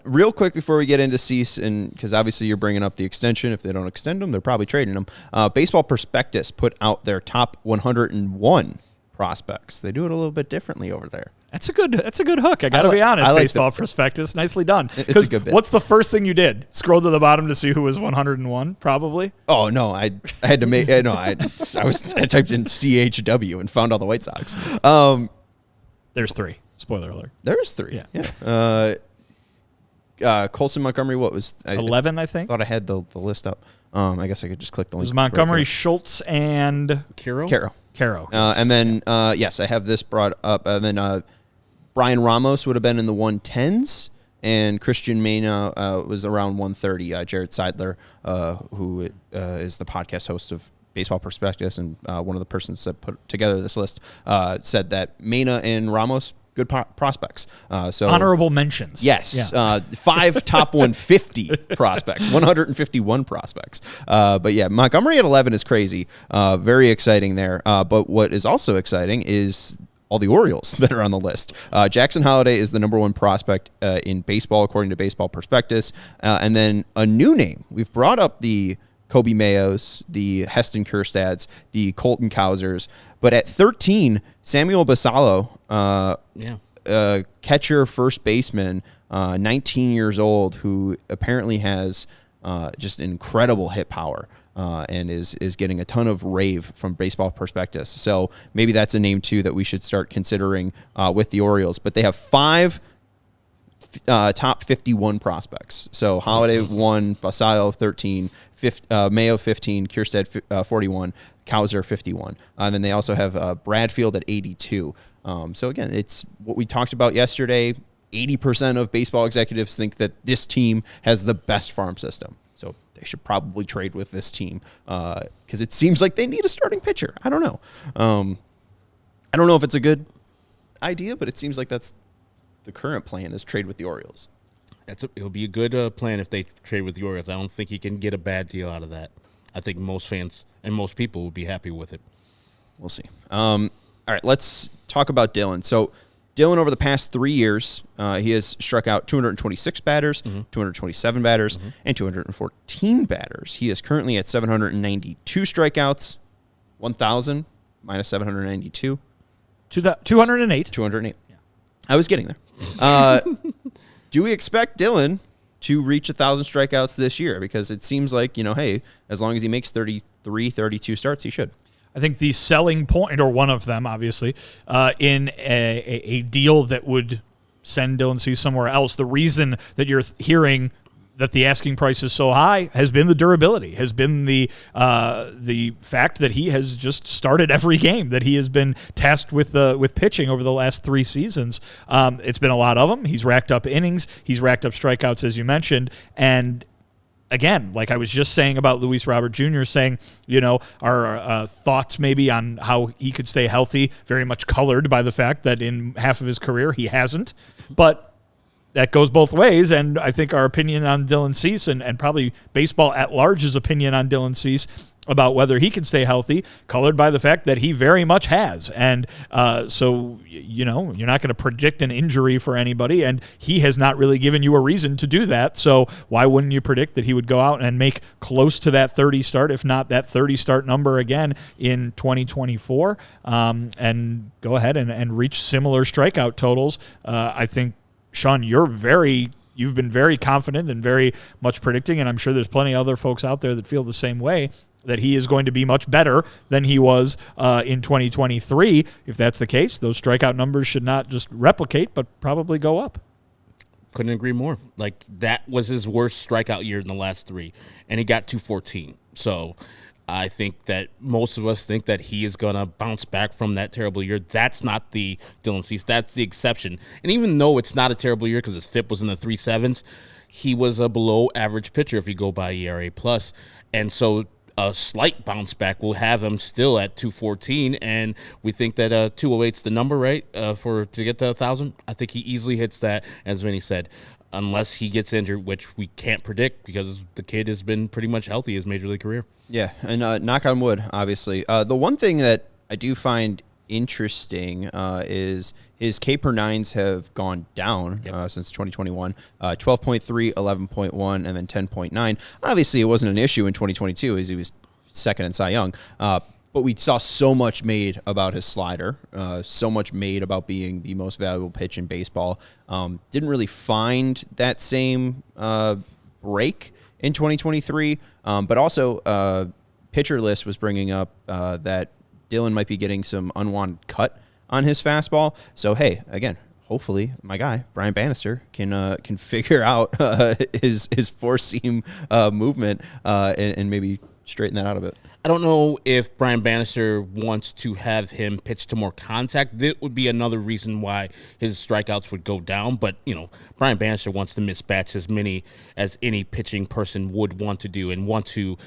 Real quick before we get into Cease, and because obviously you're bringing up the extension. If they don't extend them, they're probably trading them. Baseball Prospectus put out their top 101 prospects. They do it a little bit differently over there. That's a good hook. I got to be honest. Baseball Prospectus, nicely done. It's a good bit. What's the first thing you did? Scroll to the bottom to see who was 101, probably? Oh, no, I had to make, no, I typed in CHW and found all the White Sox. There's 3. Spoiler alert. There's 3. Yeah. Colson Montgomery, what was 11? I think. Thought I had the list up. I guess I could just click the link. It was Montgomery, Schultz, and Caro. Yes. And then yes, I have this brought up. And then Brian Ramos would have been in the 110s, and Christian Mena was around 130. Jared Seidler, who is the podcast host of Baseball Prospectus and one of the persons that put together this list, said that Mena and Ramos, good prospects. So honorable mentions. Yes. Yeah. 5 top 150 prospects, 151 prospects. But yeah, Montgomery at 11 is crazy. Very exciting there. But what is also exciting is all the Orioles that are on the list. Jackson Holliday is the number 1 prospect in baseball, according to Baseball Prospectus. And then a new name. We've brought up the Kobe Mayos, the Heston Kjerstads, the Colton Kausers. But at 13, Samuel Basallo, catcher, first baseman, 19 years old, who apparently has just incredible hit power and is getting a ton of rave from Baseball Prospectus. So maybe that's a name, too, that we should start considering with the Orioles. But they have 5 top 51 prospects. So Holliday 1, Basallo 13, Mayo 15, Kjerstad 41, Kauser 51. And then they also have Bradfield at 82. So again, it's what we talked about yesterday. 80% of baseball executives think that this team has the best farm system. So they should probably trade with this team because it seems like they need a starting pitcher. I don't know. I don't know if it's a good idea, but it seems like that's the current plan is trade with the Orioles. It'll be a good plan if they trade with the Orioles. I don't think you can get a bad deal out of that. I think most fans and most people would be happy with it. We'll see. All right, let's talk about Dylan. So Dylan, over the past 3 years, he has struck out 226 batters, 227 batters, and 214 batters. He is currently at 792 strikeouts, 1,000 minus 792. 208. 208. Yeah. I was getting there. Do we expect Dylan to reach 1,000 strikeouts this year? Because it seems like, hey, as long as he makes 33, 32 starts, he should. I think the selling point, or one of them, obviously, in a deal that would send Dylan Cease somewhere else, the reason that you're hearing that the asking price is so high has been the durability, has been the fact that he has just started every game, that he has been tasked with pitching over the last 3 seasons. It's been a lot of them. He's racked up innings. He's racked up strikeouts, as you mentioned. And again, like I was just saying about Luis Robert Jr., saying, our thoughts maybe on how he could stay healthy, very much colored by the fact that in half of his career he hasn't. But that goes both ways, and I think our opinion on Dylan Cease and probably baseball at large's opinion on Dylan Cease about whether he can stay healthy, colored by the fact that he very much has. And so, you're not going to predict an injury for anybody, and he has not really given you a reason to do that. So why wouldn't you predict that he would go out and make close to that 30 start, if not that 30 start number again in 2024, and go ahead and reach similar strikeout totals? I think, Sean, you've been very confident and very much predicting, and I'm sure there's plenty of other folks out there that feel the same way, that he is going to be much better than he was in 2023. If that's the case, those strikeout numbers should not just replicate, but probably go up. Couldn't agree more. Like, that was his worst strikeout year in the last 3, and he got 214. So I think that most of us think that he is going to bounce back from that terrible year. That's not the Dylan Cease. That's the exception. And even though it's not a terrible year because his FIP was in the 3.7s, he was a below-average pitcher if you go by ERA+. And so a slight bounce back will have him still at 214, and we think that 208's the number, right, to get to 1,000. I think he easily hits that, as Vinny said, unless he gets injured, which we can't predict because the kid has been pretty much healthy his major league career. Yeah, and knock on wood, obviously. The one thing that I do find interesting is his K per nines have gone down since 2021, 12.3, 11.1, and then 10.9. Obviously, it wasn't an issue in 2022 as he was second in Cy Young, but we saw so much made about his slider, so much made about being the most valuable pitch in baseball. Didn't really find that same break in 2023, but also Pitcher List was bringing up that Dylan might be getting some unwanted cut on his fastball. So, hey, again, hopefully my guy, Brian Bannister, can figure out his four-seam movement and maybe straighten that out a bit. I don't know if Brian Bannister wants to have him pitch to more contact. That would be another reason why his strikeouts would go down. But, Brian Bannister wants to miss bats as many as any pitching person would want to do and want to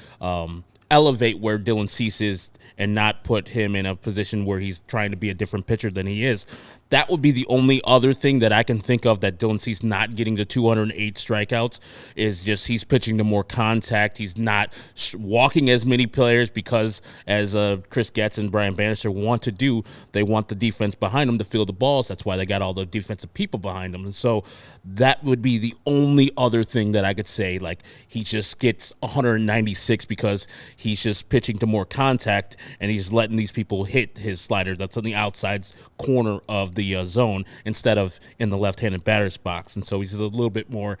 elevate where Dylan Cease is and not put him in a position where he's trying to be a different pitcher than he is. That would be the only other thing that I can think of that Dylan Cease not getting the 208 strikeouts is just he's pitching to more contact. He's not walking as many players because, as Chris Getz and Brian Bannister want to do, they want the defense behind them to field the balls. That's why they got all the defensive people behind them. And so that would be the only other thing that I could say, like he just gets 196 because he's just pitching to more contact and he's letting these people hit his slider that's on the outside corner of the zone instead of in the left-handed batter's box. And so he's a little bit more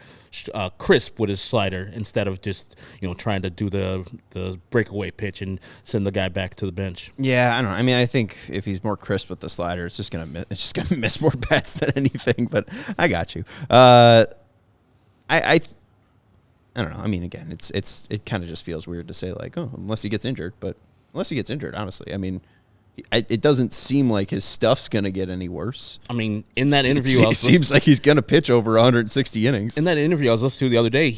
crisp with his slider instead of just, trying to do the breakaway pitch and send the guy back to the bench. Yeah, I don't know. I mean, I think if he's more crisp with the slider, it's just gonna miss more bats than anything. But I got you. I don't know. I mean, again, it kind of just feels weird to say like, oh, unless he gets injured. But unless he gets injured, honestly, I mean, it doesn't seem like his stuff's going to get any worse. I mean, in that interview, it seems like he's going to pitch over 160 innings. In that interview I was listening to the other day,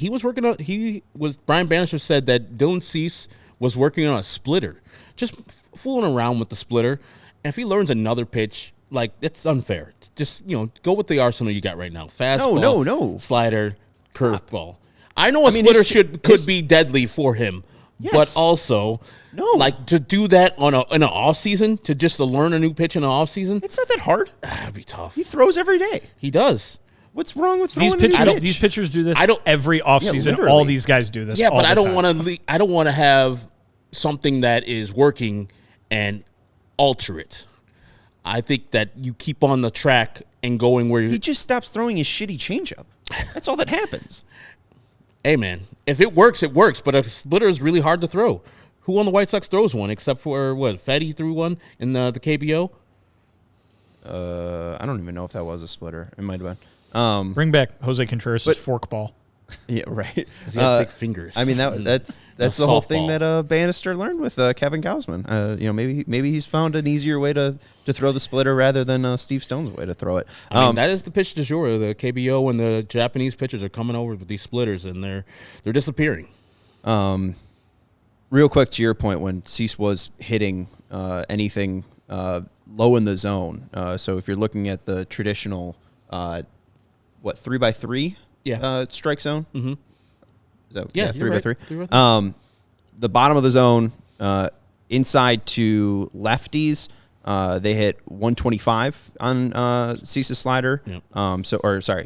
Brian Bannister said that Dylan Cease was working on a splitter, just fooling around with the splitter. And if he learns another pitch, like, it's unfair. Just, go with the arsenal you got right now. Fastball, no. Slider, curveball. I know splitter could be deadly for him. Yes. But also, like to do that in an off season, to learn a new pitch in an off season, it's not that hard. It'd be tough. He throws every day. He does. What's wrong with throwing these pitchers do this every off season. All these guys do this. Yeah, but I don't want to have something that is working and alter it. I think that you keep on the track and going where he just stops throwing his shitty changeup. That's all that happens. Hey, man, if it works, it works. But a splitter is really hard to throw. Who on the White Sox throws one except for, Fetty threw one in the KBO? I don't even know if that was a splitter. It might have been. Bring back Jose Contreras' forkball. Yeah, right. He had big fingers. I mean, that's the whole thing that Bannister learned with Kevin Gausman. Maybe he's found an easier way to throw the splitter rather than Steve Stone's way to throw it. I mean, that is the pitch du jour. The KBO and the Japanese pitchers are coming over with these splitters, and they're disappearing. Real quick to your point, when Cease was hitting anything low in the zone, so if you're looking at the traditional 3x3 strike zone, Mm-hmm. Yeah, 3x3. The bottom of the zone, inside to lefties, they hit 125 on Cease's slider. Yep.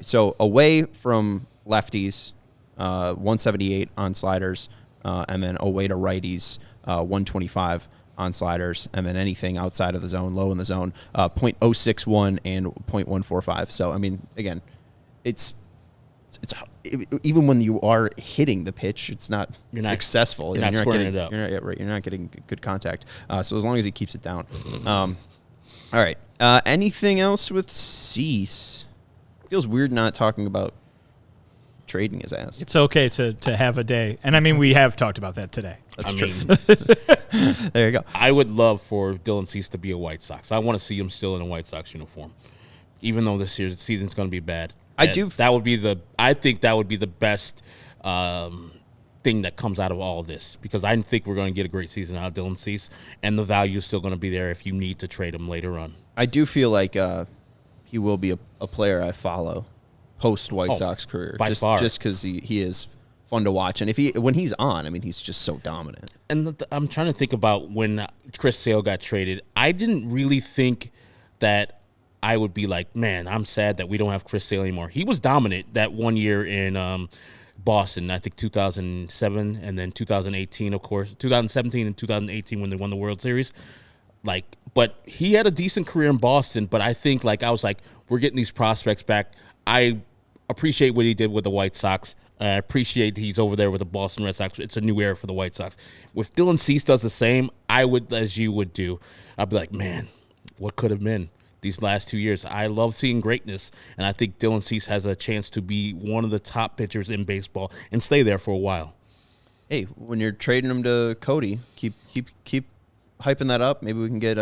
So away from lefties, 178 on sliders, and then away to righties, 125 on sliders, and then anything outside of the zone, low in the zone, 0.061 and 0.145. So, I mean, again, it's even when you are hitting the pitch, it's not successful. You're not squaring it up. You're not getting good contact. So as long as he keeps it down. All right. Anything else with Cease? Feels weird not talking about trading his ass. It's okay to have a day. And, I mean, we have talked about that today. That's true. There you go. I would love for Dylan Cease to be a White Sox. I want to see him still in a White Sox uniform, even though this year's season's going to be bad. I think that would be the best thing that comes out of all of this, because I think we're going to get a great season out of Dylan Cease, and the value is still going to be there if you need to trade him later on. I do feel like he will be a player I follow post White Sox career, by far, just because he is fun to watch, and when he's on, I mean, he's just so dominant. And I'm trying to think about when Chris Sale got traded. I didn't really think that I would be like, man, I'm sad that we don't have Chris Sale anymore. He was dominant that 1 year in Boston, I think 2007, and then 2018, of course, 2017 and 2018 when they won the World Series. But he had a decent career in Boston. But I think, I was like, we're getting these prospects back. I appreciate what he did with the White Sox. I appreciate he's over there with the Boston Red Sox. It's a new era for the White Sox. If Dylan Cease does the same, I would, as you would do, I'd be like, man, what could have been these last 2 years? I love seeing greatness, and I think Dylan Cease has a chance to be one of the top pitchers in baseball and stay there for a while. Hey, when you're trading him to Cody, keep hyping that up. Maybe we can get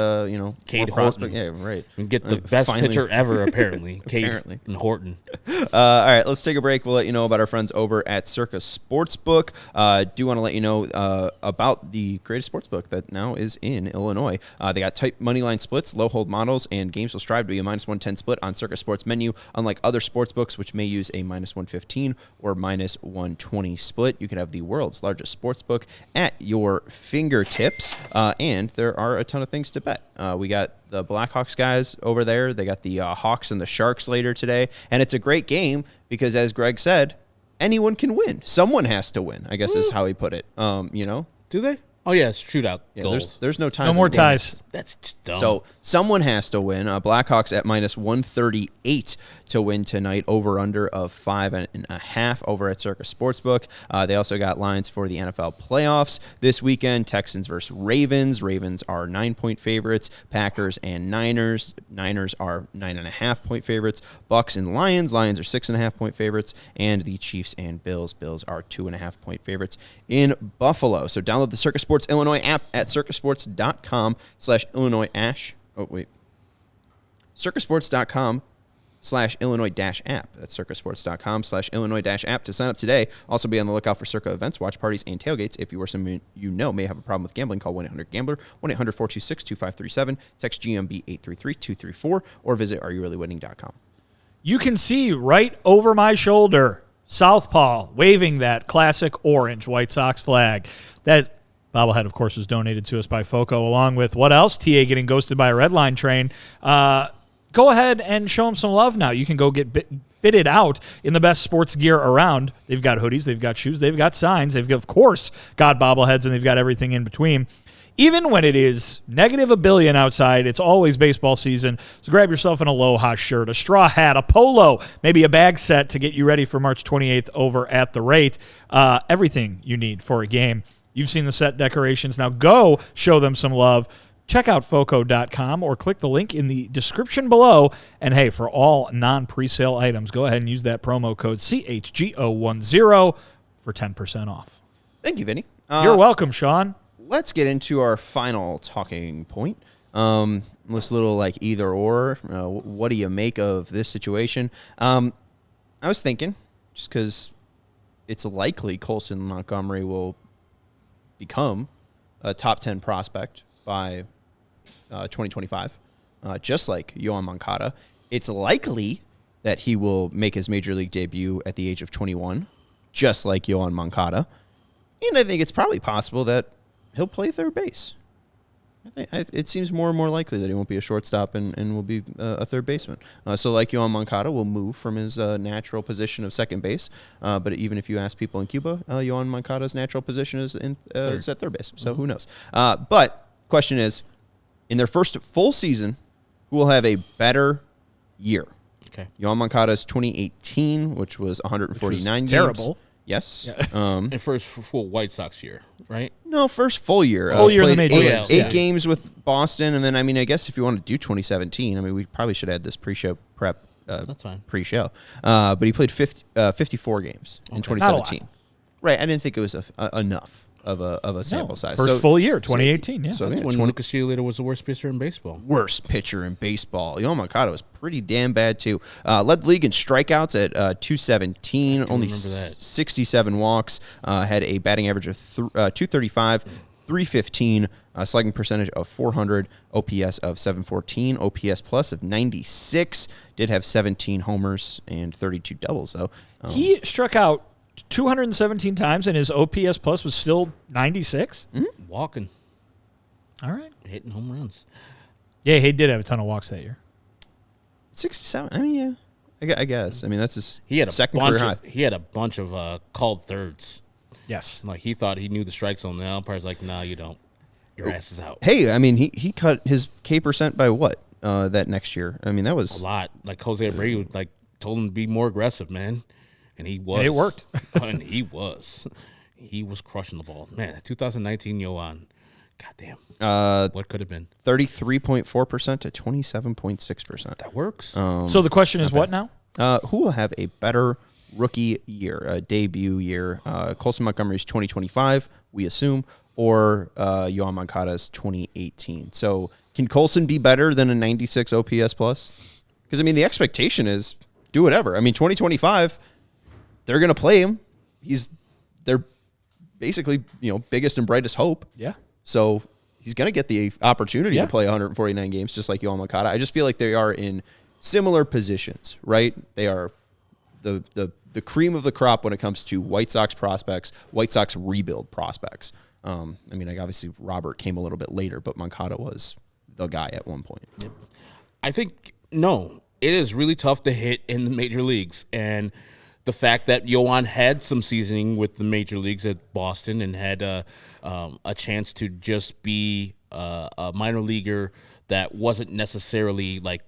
Cade Horton. Horton. Yeah, right. We can get the best pitcher ever, apparently. Cade and Horton. All right, let's take a break. We'll let you know about our friends over at CIRCA Sportsbook. Do want to let you know about the greatest sportsbook that now is in Illinois. They got tight money line splits, low hold models, and games will strive to be a -110 split on CIRCA Sports menu. Unlike other sportsbooks, which may use a -115 or -120 split, you can have the world's largest sportsbook at your fingertips. And there are a ton of things to bet. We got the Blackhawks guys over there. They got the Hawks and the Sharks later today. And it's a great game because, as Greg said, anyone can win. Someone has to win, I guess is how he put it. Do they? Oh, yeah, it's shootout goals. There's no ties. No more ties. That's just dumb. So someone has to win. Blackhawks at -138 to win tonight. Over under of 5.5 over at CIRCA Sportsbook. They also got lines for the NFL playoffs this weekend. Texans versus Ravens. Ravens are 9-point favorites. Packers and Niners. Niners are 9.5-point favorites. Bucks and Lions. Lions are 6.5-point favorites. And the Chiefs and Bills. Bills are 2.5-point favorites in Buffalo. So download the CIRCA Sports Illinois app at circasports.com/Illinois-ash. Oh, wait. circasports.com/Illinois-app. That's circasports.com/Illinois-app to sign up today. Also be on the lookout for CIRCA events, watch parties, and tailgates. If you or someone you know may have a problem with gambling, call 1-800-GAMBLER, 1-800-426-2537, text GMB 833-234, or visit areyourreallywinning.com. You can see right over my shoulder, Southpaw waving that classic orange White Sox flag. That bobblehead, of course, was donated to us by FOCO, along with what else? TA getting ghosted by a red line train. Go ahead and show them some love now. You can go get fitted out in the best sports gear around. They've got hoodies, they've got shoes, they've got signs, they've, of course, got bobbleheads, and they've got everything in between. Even when it is -1 billion outside, it's always baseball season. So grab yourself an Aloha shirt, a straw hat, a polo, maybe a bag set to get you ready for March 28th over at the Rate. Everything you need for a game. You've seen the set decorations. Now go show them some love. check out foco.com or click the link in the description below. And hey, for all non-presale items, go ahead and use that promo code CHGO10 for 10% off. Thank you, Vinny. You're welcome, Sean. Let's get into our final talking point. This little like either or. What do you make of this situation? I was thinking, just because it's likely Colson Montgomery will become a top 10 prospect by 2025, just like Yoan Moncada. It's likely that he will make his major league debut at the age of 21, just like Yoan Moncada. And I think it's probably possible that he'll play third base. It seems more and more likely that he won't be a shortstop and will be a third baseman. So like Yoan Moncada will move from his natural position of second base. But even if you ask people in Cuba, Yoan Moncada's natural position is at third base. So who knows? But question is, in their first full season, who will have a better year? Okay. Yoan Moncada's 2018, which was 149 games. Terrible. Yes. And first full White Sox year, right? No, first full year. Full year in the Played major eight leagues. games with Boston, and then, I mean, I guess if you want to do 2017, I mean, we probably should add this pre-show prep. That's fine. Pre-show. But he played 54 games in 2017. Right. I didn't think it was enough of a sample size. First full year, 2018, yeah. So That's when Lucas Giolito was the worst pitcher in baseball. Worst pitcher in baseball. Yoan Moncada was pretty damn bad, too. Led the league in strikeouts at 217, only 67 walks, had a batting average of 235, 315, slugging percentage of 400, OPS of 714, OPS plus of 96, did have 17 homers and 32 doubles, though. He struck out 217 times, and his OPS plus was still 96? Walking. All right. Hitting home runs. Yeah, he did have a ton of walks that year. 67, I mean, yeah. I guess. I mean, that's his He had a second bunch career high. He had a bunch of called thirds. Yes. Like, he thought he knew the strike zone. The umpire's like, no, you don't. Your ass is out. Hey, I mean, he cut his K percent by what that next year? I mean, that was A lot. Like, Jose Abreu told him to be more aggressive, man. And he was. And it worked. And he was. He was crushing the ball. Man, 2019 Yoan. Goddamn. What could have been? 33.4% to 27.6%. That works. So the question is what now? Who will have a better rookie year, debut year? Colson Montgomery's 2025, we assume, or Yoan Moncada's 2018. So can Colson be better than a 96 OPS plus? Because, I mean, the expectation is do whatever. I mean, 2025, they're going to play him. They're basically, biggest and brightest hope. Yeah. So he's going to get the opportunity to play 149 games, just like Yoan Moncada. I just feel like they are in similar positions, right? They are the cream of the crop when it comes to White Sox prospects, White Sox rebuild prospects. I mean, obviously Robert came a little bit later, but Moncada was the guy at one point. Yep. I think, no, it is really tough to hit in the major leagues. And the fact that Yoan had some seasoning with the major leagues at Boston and had a chance to just be a minor leaguer that wasn't necessarily like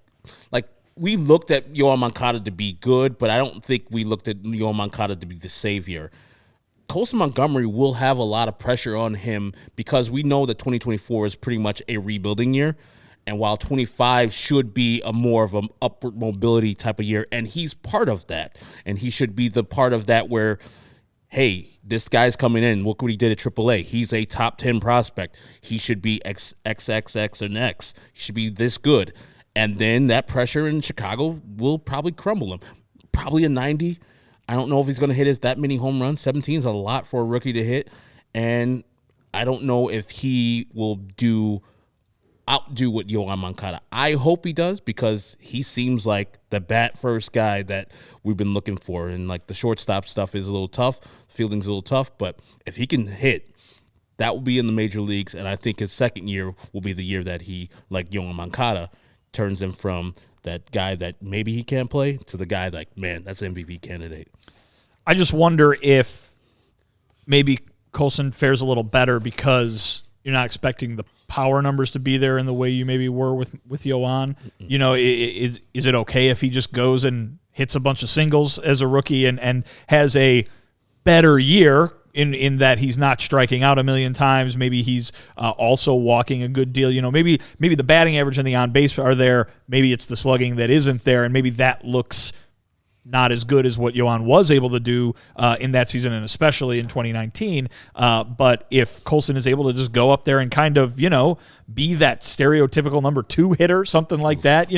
we looked at Yoan Moncada to be good, but I don't think we looked at Yoan Moncada to be the savior. Colson Montgomery will have a lot of pressure on him because we know that 2024 is pretty much a rebuilding year. And while 25 should be a more of an upward mobility type of year, and he's part of that, and he should be the part of that where, hey, this guy's coming in. Look what he did at AAA. He's a top 10 prospect. He should be XXX and X. He should be this good. And then that pressure in Chicago will probably crumble him. Probably a 90. I don't know if he's going to hit that many home runs. 17 is a lot for a rookie to hit. And I don't know if he will outdo what Yoan Moncada. I hope he does because he seems like the bat first guy that we've been looking for. And like the shortstop stuff is a little tough. Fielding's a little tough. But if he can hit, that will be in the major leagues. And I think his second year will be the year that he, like Yoan Moncada, turns him from that guy that maybe he can't play to the guy like, man, that's an MVP candidate. I just wonder if maybe Colson fares a little better because you're not expecting the power numbers to be there in the way you maybe were with Yoan. Is it okay if he just goes and hits a bunch of singles as a rookie and has a better year in that he's not striking out a million times. Maybe he's also walking a good deal. Maybe the batting average and the on base are there. Maybe it's the slugging that isn't there, and maybe that looks not as good as what Yoan was able to do in that season, and especially in 2019. But if Colson is able to just go up there and kind of, be that stereotypical number 2 hitter, something like that,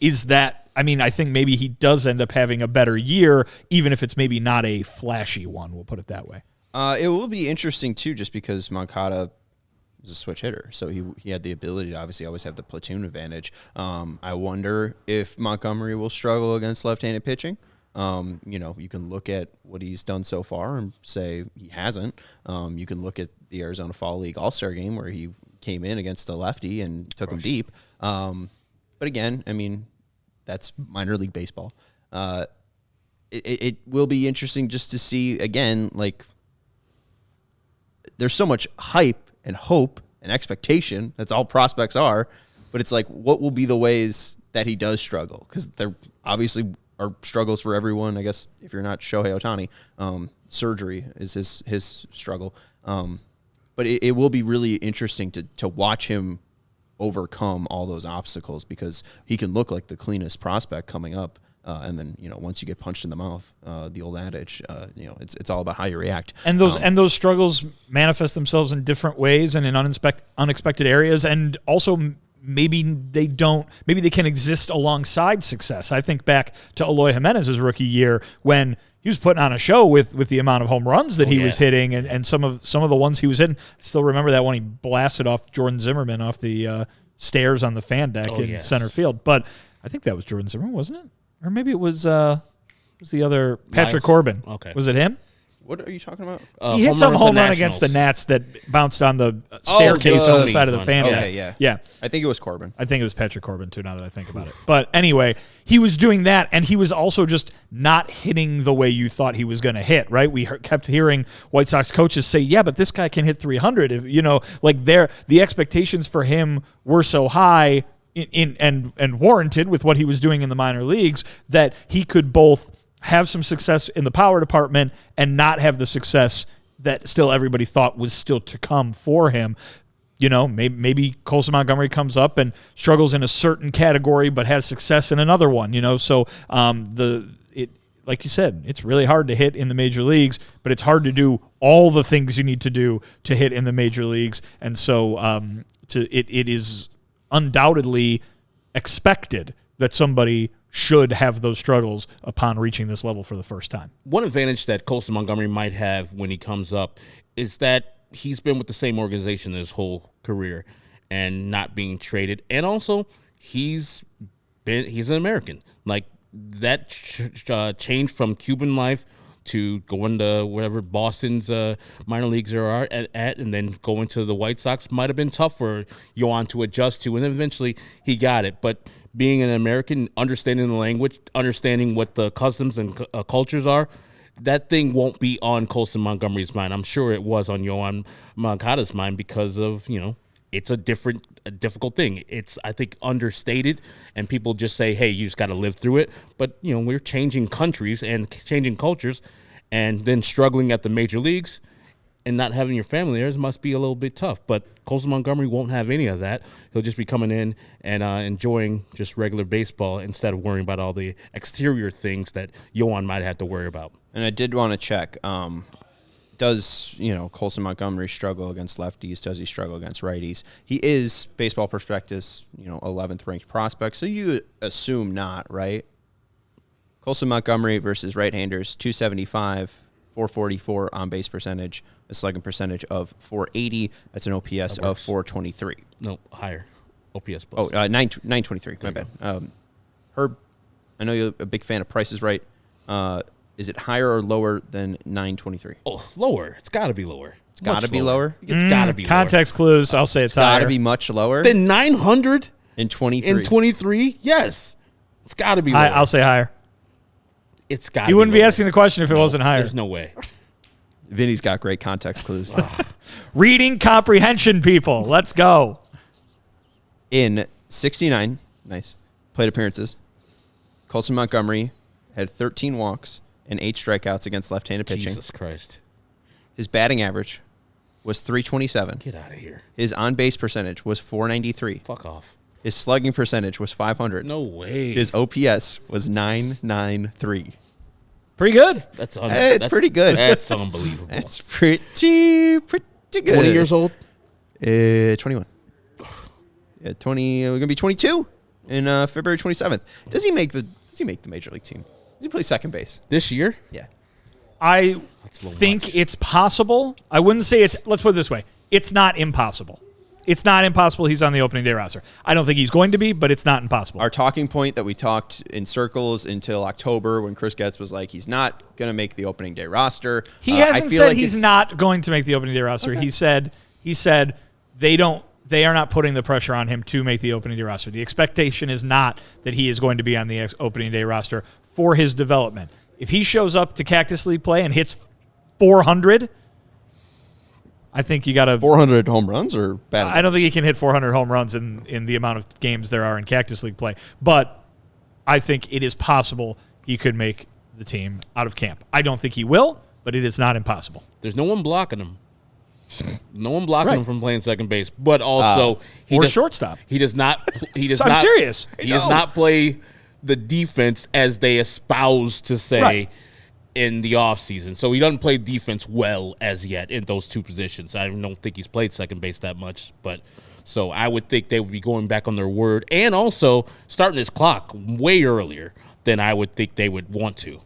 is that, I think maybe he does end up having a better year, even if it's maybe not a flashy one. We'll put it that way. It will be interesting, too, just because Moncada is a switch hitter. So he had the ability to obviously always have the platoon advantage. I wonder if Montgomery will struggle against left-handed pitching. You can look at what he's done so far and say he hasn't. You can look at the Arizona Fall League All-Star game where he came in against the lefty and took him deep. But again, that's minor league baseball. It will be interesting just to see, again, like, there's so much hype and hope and expectation. That's all prospects are. But it's like, what will be the ways that he does struggle? Because there obviously are struggles for everyone. I guess if you're not Shohei Ohtani, surgery is his struggle. But it will be really interesting to watch him overcome all those obstacles, because he can look like the cleanest prospect coming up. And then, once you get punched in the mouth, the old adage, it's all about how you react. And those struggles manifest themselves in different ways and in unexpected areas. And also maybe they can exist alongside success. I think back to Eloy Jimenez's rookie year when he was putting on a show with the amount of home runs that he was hitting and some of the ones he was hitting. I still remember that when he blasted off Jordan Zimmerman off the stairs on the fan deck center field. But I think that was Jordan Zimmerman, wasn't it? Or maybe it was the other Patrick Corbin. Okay. Was it him? What are you talking about? He hit some home run against the Nats that bounced on the staircase on the side of the fan. Okay, yeah. I think it was Corbin. I think it was Patrick Corbin, too, now that I think about it. But anyway, he was doing that, and he was also just not hitting the way you thought he was going to hit, right? We kept hearing White Sox coaches say, yeah, but this guy can hit 300. The expectations for him were so high and warranted with what he was doing in the minor leagues that he could both have some success in the power department and not have the success that still everybody thought was still to come for him. Maybe Colson Montgomery comes up and struggles in a certain category but has success in another one, So like you said, it's really hard to hit in the major leagues, but it's hard to do all the things you need to do to hit in the major leagues. And so it is undoubtedly expected that somebody should have those struggles upon reaching this level for the first time. One advantage that Colson Montgomery might have when he comes up is that he's been with the same organization his whole career and not being traded. And also, he's an American. Like, that change from Cuban life to going to wherever Boston's minor leagues are at and then going to the White Sox might have been tough for Yoan to adjust to, and then eventually he got it. But being an American, understanding the language, understanding what the customs and cultures are, that thing won't be on Colson Montgomery's mind. I'm sure it was on Yoan Moncada's mind because of, it's a difficult thing. It's, I think, understated, and people just say, hey, you just got to live through it. But, we're changing countries and changing cultures, and then struggling at the major leagues and not having your family there must be a little bit tough. But Colson Montgomery won't have any of that. He'll just be coming in and enjoying just regular baseball instead of worrying about all the exterior things that Yoan might have to worry about. And I did want to check, does Colson Montgomery struggle against lefties? Does he struggle against righties? He is Baseball Prospectus, 11th ranked prospect, so you assume not, right? Colson Montgomery versus right-handers, 275, 444 on base percentage, a slugging percentage of 480. That's an OPS of 423. No, higher. OPS plus. 923. My bad. Herb, I know you're a big fan of Price is Right. Is it higher or lower than 923? Oh, it's lower. It's got to be lower. It's got to be lower? It's got to be context lower. clues, I'll say it's higher. Got to be much lower? Then 900? In 23. In 23? Yes. It's got to be lower. I'll say higher. It's got to be You wouldn't lower. be asking the question if it wasn't higher. There's no way. Vinny's got great context clues. Reading comprehension, people. Let's go. In 69, nice, plate appearances, Colson Montgomery had 13 walks and 8 strikeouts against left-handed pitching. Jesus Christ. His batting average was 327. Get out of here. His on-base percentage was 493. Fuck off. His slugging percentage was 500. No way. His OPS was 993. Pretty good. It's pretty good. That's unbelievable. That's pretty good. 20 years old? 21. Yeah, 20. We're gonna be 22 in February 27th. Does he make the major league team? Does he play second base This year? Yeah. I think it's possible. I wouldn't say it's. Let's put it this way: it's not impossible. It's not impossible he's on the opening day roster. I don't think he's going to be, but it's not impossible. Our talking point that we talked in circles until October when Chris Getz was like, he's not going to make the opening day roster. He hasn't said he's not going to make the opening day roster. Okay. He said they are not putting the pressure on him to make the opening day roster. The expectation is not that he is going to be on the opening day roster for his development. If he shows up to Cactus League play and hits 400, I think you got to 400 home runs or bad. I don't think he can hit 400 home runs in the amount of games there are in Cactus League play, but I think it is possible he could make the team out of camp. I don't think he will, but it is not impossible. There's no one blocking him. No one blocking him from playing second base, but also shortstop. He does not. I'm serious. He does not play the defense as they espouse to say in the offseason. So he doesn't play defense well as yet in those two positions. I don't think he's played second base that much, but so I would think they would be going back on their word and also starting his clock way earlier than I would think they would want to.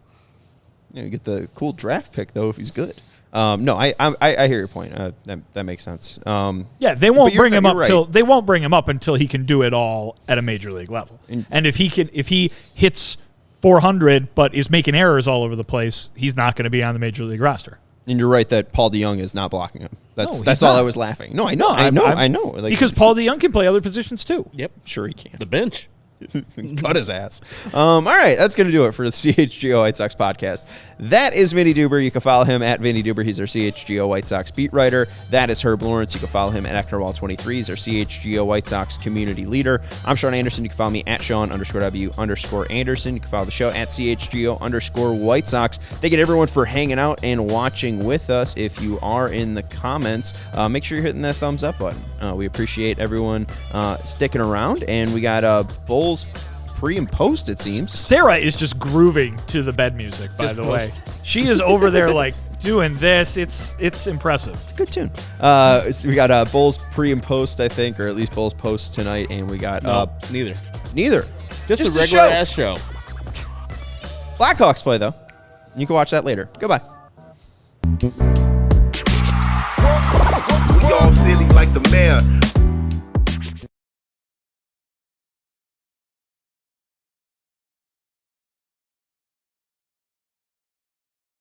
You get the cool draft pick though if he's good. No, I hear your point. That makes sense. They won't bring him up they won't bring him up until he can do it all at a major league level. And if he hits 400 but is making errors all over the place, he's not going to be on the major league roster. And you're right that Paul DeJong is not blocking him. That's all I was laughing. No, I know. Like, because Paul DeJong can play other positions too. Yep, sure he can. The bench. Cut his ass. All right, that's going to do it for the CHGO White Sox podcast. That is Vinnie Duber. You can follow him at Vinnie Duber. He's our CHGO White Sox beat writer. That is Herb Lawrence. You can follow him at Ectorwall23. He's our CHGO White Sox community leader. I'm Sean Anderson. You can follow me at Sean_W_Anderson. You can follow the show at CHGO_White Sox. Thank you to everyone for hanging out and watching with us. If you are in the comments, make sure you're hitting that thumbs up button. We appreciate everyone sticking around, and we got Bulls pre and post, it seems. Sarah is just grooving to the bed music, by the way. She is over there like doing this. It's impressive. It's a good tune. We got Bulls pre and post, I think, or at least Bulls post tonight, and we got neither. Just a regular ass show. Blackhawks play though. You can watch that later. Goodbye. We all silly like the mayor.